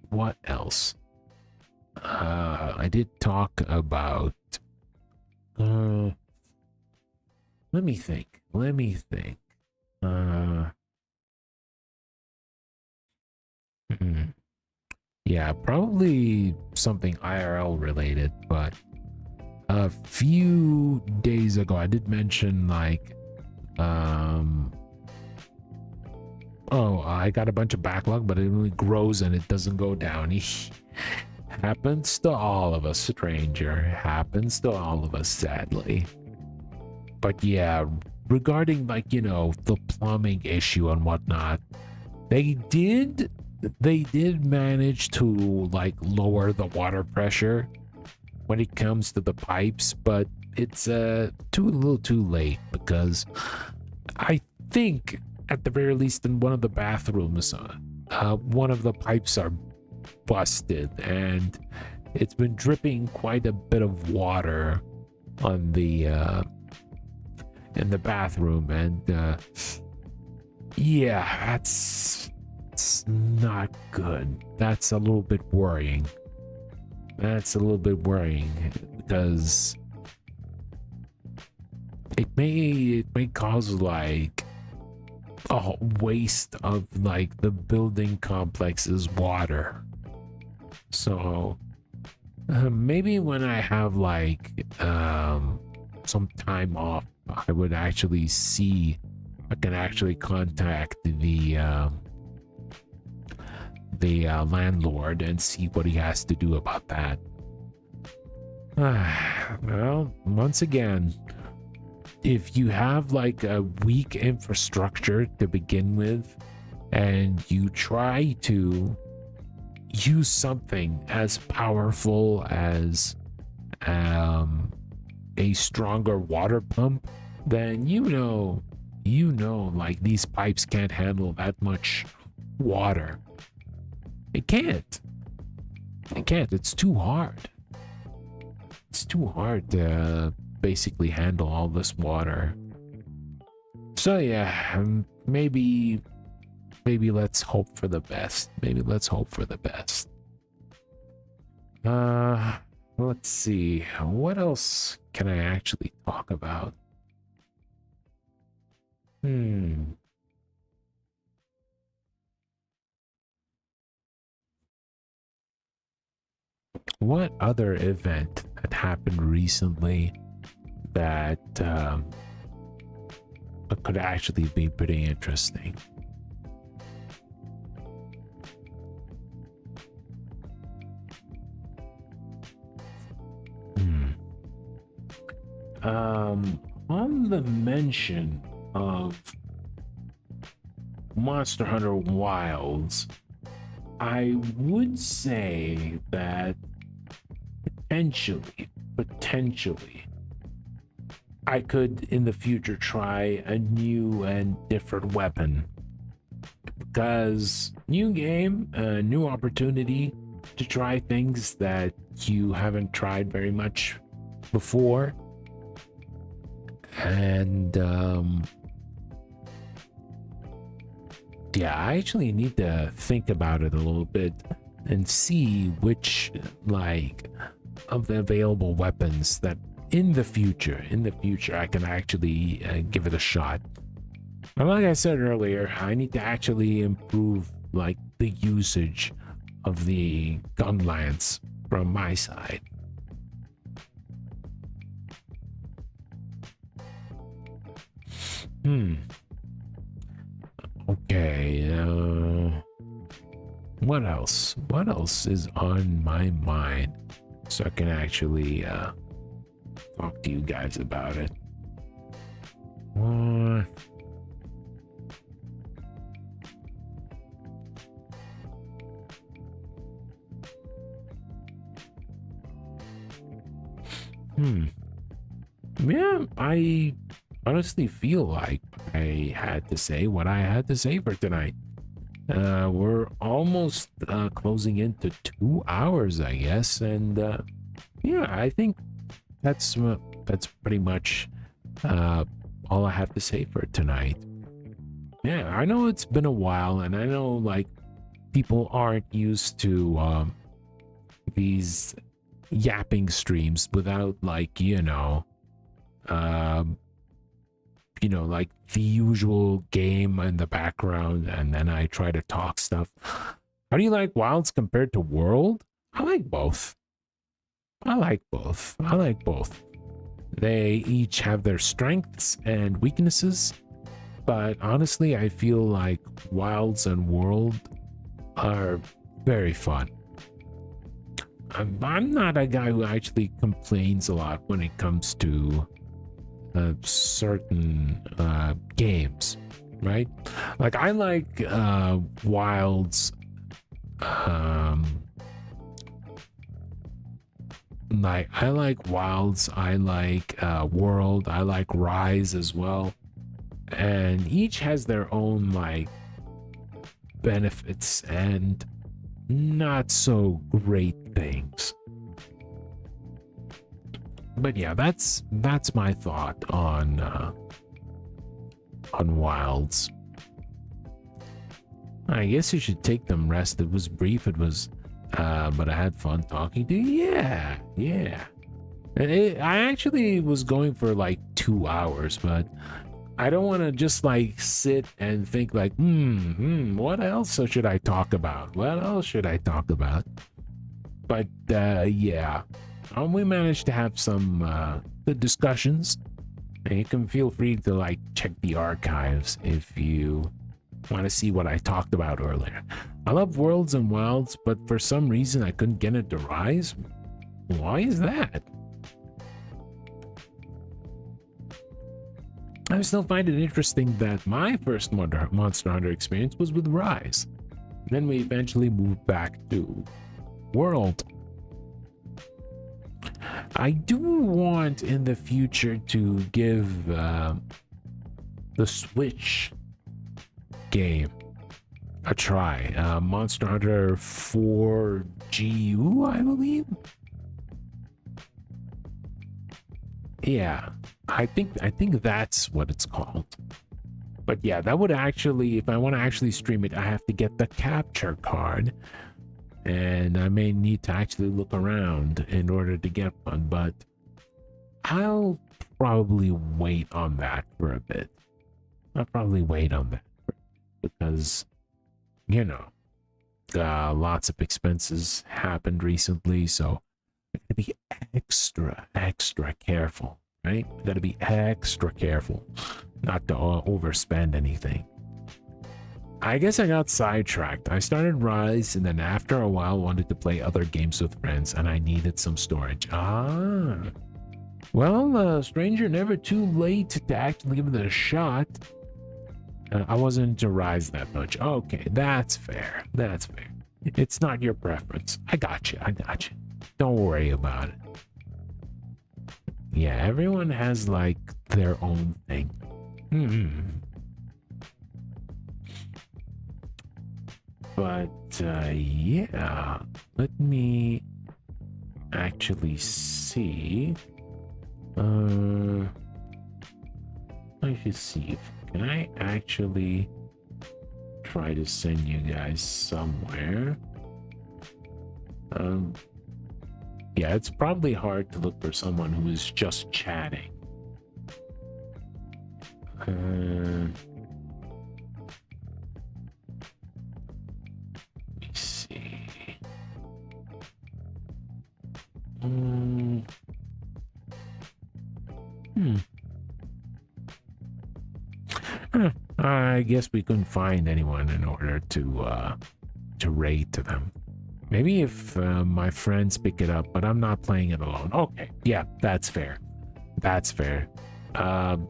I did talk about let me think. Yeah, probably something IRL related, but a few days ago I did mention like I got a bunch of backlog, but it only grows and it doesn't go down. Happens to all of us, stranger. Happens to all of us, sadly. But yeah, regarding like, you know, the plumbing issue and whatnot, they did manage to like lower the water pressure when it comes to the pipes, but it's a little too late, because I think at the very least in one of the bathrooms, one of the pipes are busted and it's been dripping quite a bit of water on the in the bathroom, and yeah, that's not good. That's a little bit worrying. Because it may cause like a waste of like the building complex's water. So maybe when I have like some time off, I would actually see, I can actually contact the landlord and see what he has to do about that. Well, once again, if you have like a weak infrastructure to begin with and you try to use something as powerful as a stronger water pump, then you know like these pipes can't handle that much water. It can't. It's too hard. It's too hard to basically handle all this water. So yeah, maybe let's hope for the best. Let's see, what else can I actually talk about? What other event that happened recently that could actually be pretty interesting? On the mention of Monster Hunter Wilds, I would say that potentially I could in the future try a new and different weapon, because new game, new opportunity to try things that you haven't tried very much before. And yeah, I actually need to think about it a little bit and see which like of the available weapons that in the future I can actually give it a shot. And like I said earlier, I need to actually improve like the usage of the gun lance from my side. Okay, what else? What else is on my mind so I can actually talk to you guys about it? What? Yeah, I honestly feel like I had to say what I had to say for tonight. We're almost closing into 2 hours, I guess, and yeah, I think that's pretty much all I have to say for tonight. Yeah, I know it's been a while, and I know like people aren't used to these yapping streams without like like the usual game in the background, and then I try to talk stuff. How do you like Wilds compared to World? I like both. I like both. I like both. They each have their strengths and weaknesses, but honestly, I feel like Wilds and World are very fun. I'm not a guy who actually complains a lot when it comes to certain games, right? Like I like Wilds, like I like Wilds, I like World, I like Rise as well, and each has their own like benefits and not so great things. But yeah, that's my thought on Wilds. I guess you should take them rest. It was brief. It was, but I had fun talking to you. Yeah. I actually was going for like 2 hours, but I don't want to just like sit and think like, what else should I talk about? What else should I talk about? But yeah. We managed to have some good discussions, and you can feel free to like check the archives if you want to see what I talked about earlier. I love Worlds and Wilds, but for some reason I couldn't get it to rise. Why is that? I still find it interesting that my first Monster Hunter experience was with Rise. Then we eventually moved back to World. I do want in the future to give the Switch game a try. Monster Hunter 4 GU, I believe. Yeah, I think that's what it's called. But yeah, that would actually, if I want to actually stream it, I have to get the capture card. And I may need to actually look around in order to get one, but I'll probably wait on that for a bit. Because, lots of expenses happened recently, so I gotta be extra careful, right? I gotta be extra careful not to overspend anything. I guess I got sidetracked. I started Rise, and then after a while wanted to play other games with friends, and I needed some storage. Well, stranger, never too late to actually give it a shot. I wasn't into Rise that much. Okay, that's fair. It's not your preference. I got you. Don't worry about it. Yeah, everyone has, like, their own thing. But yeah, let me actually see. I should see if can I actually try to send you guys somewhere. Yeah, it's probably hard to look for someone who is just chatting. Mm, hmm. I guess we couldn't find anyone in order to raid to them. Maybe if my friends pick it up, but I'm not playing it alone. Okay, yeah, that's fair. That's fair.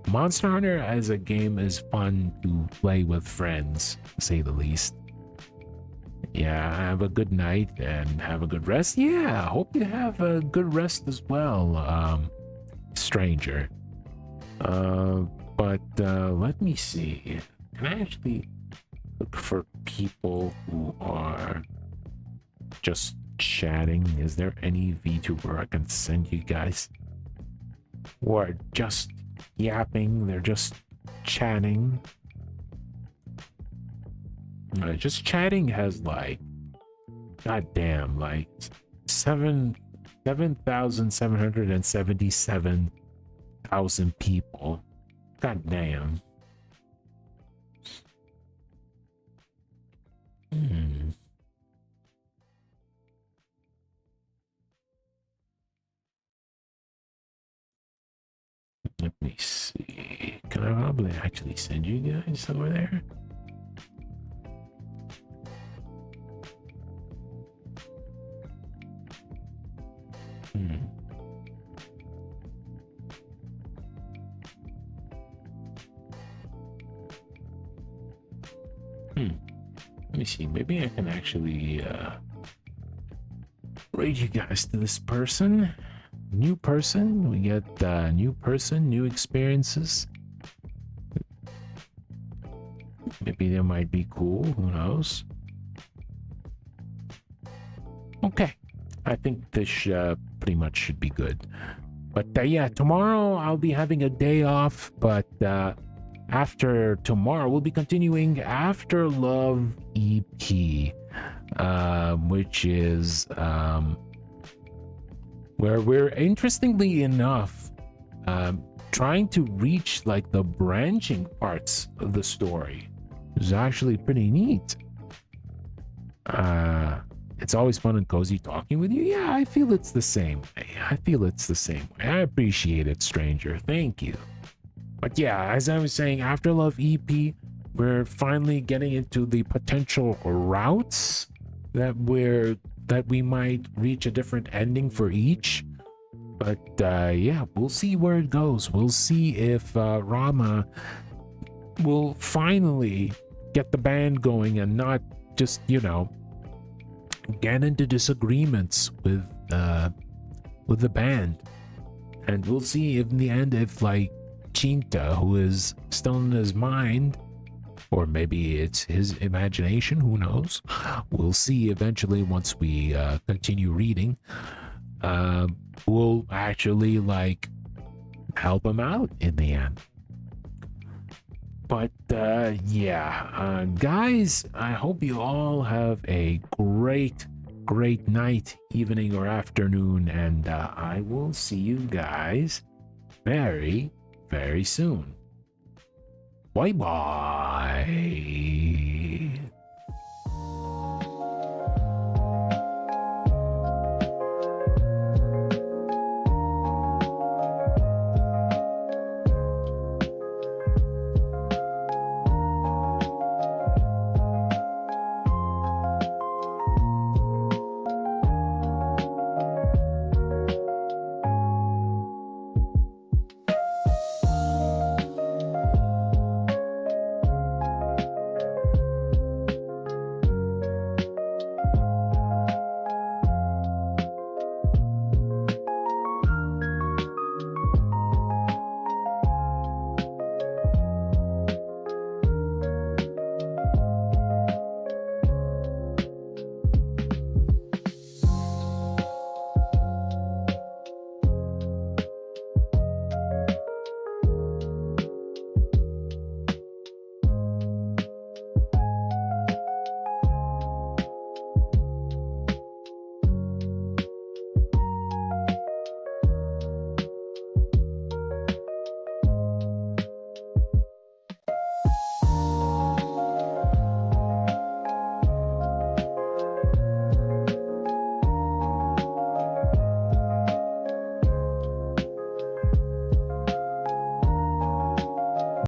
Monster Hunter as a game is fun to play with friends, to say the least. Yeah, have a good night and have a good rest. Yeah, hope you have a good rest as well, stranger. But let me see. Can I actually look for people who are just chatting? Is there any VTuber I can send you guys? Who are just yapping, they're just chatting. Just chatting has like, goddamn, like 7,777,000 people. God damn. Let me see. Can I probably actually send you guys over there? Let me see. Maybe I can actually raid you guys to this person. New person. We get new person, new experiences. Maybe they might be cool. Who knows? Okay. I think this pretty much should be good. But yeah, tomorrow I'll be having a day off. But after tomorrow, we'll be continuing After Love EP, which is where we're, interestingly enough, trying to reach like the branching parts of the story. It's actually pretty neat. It's always fun and cozy talking with you. Yeah, I feel it's the same way. I feel it's the same way. I appreciate it, stranger. Thank you. But yeah, as I was saying, After Love EP, we're finally getting into the potential routes that we might reach a different ending for each. But yeah, we'll see where it goes. We'll see if Rama will finally get the band going and not just, you know, get into disagreements with the band. And we'll see if in the end, if like Chinta, who is still in his mind, or maybe it's his imagination, who knows, we'll see eventually once we continue reading, we'll actually like help him out in the end. But yeah, guys, I hope you all have a great night, evening, or afternoon, and I will see you guys very soon. Bye bye.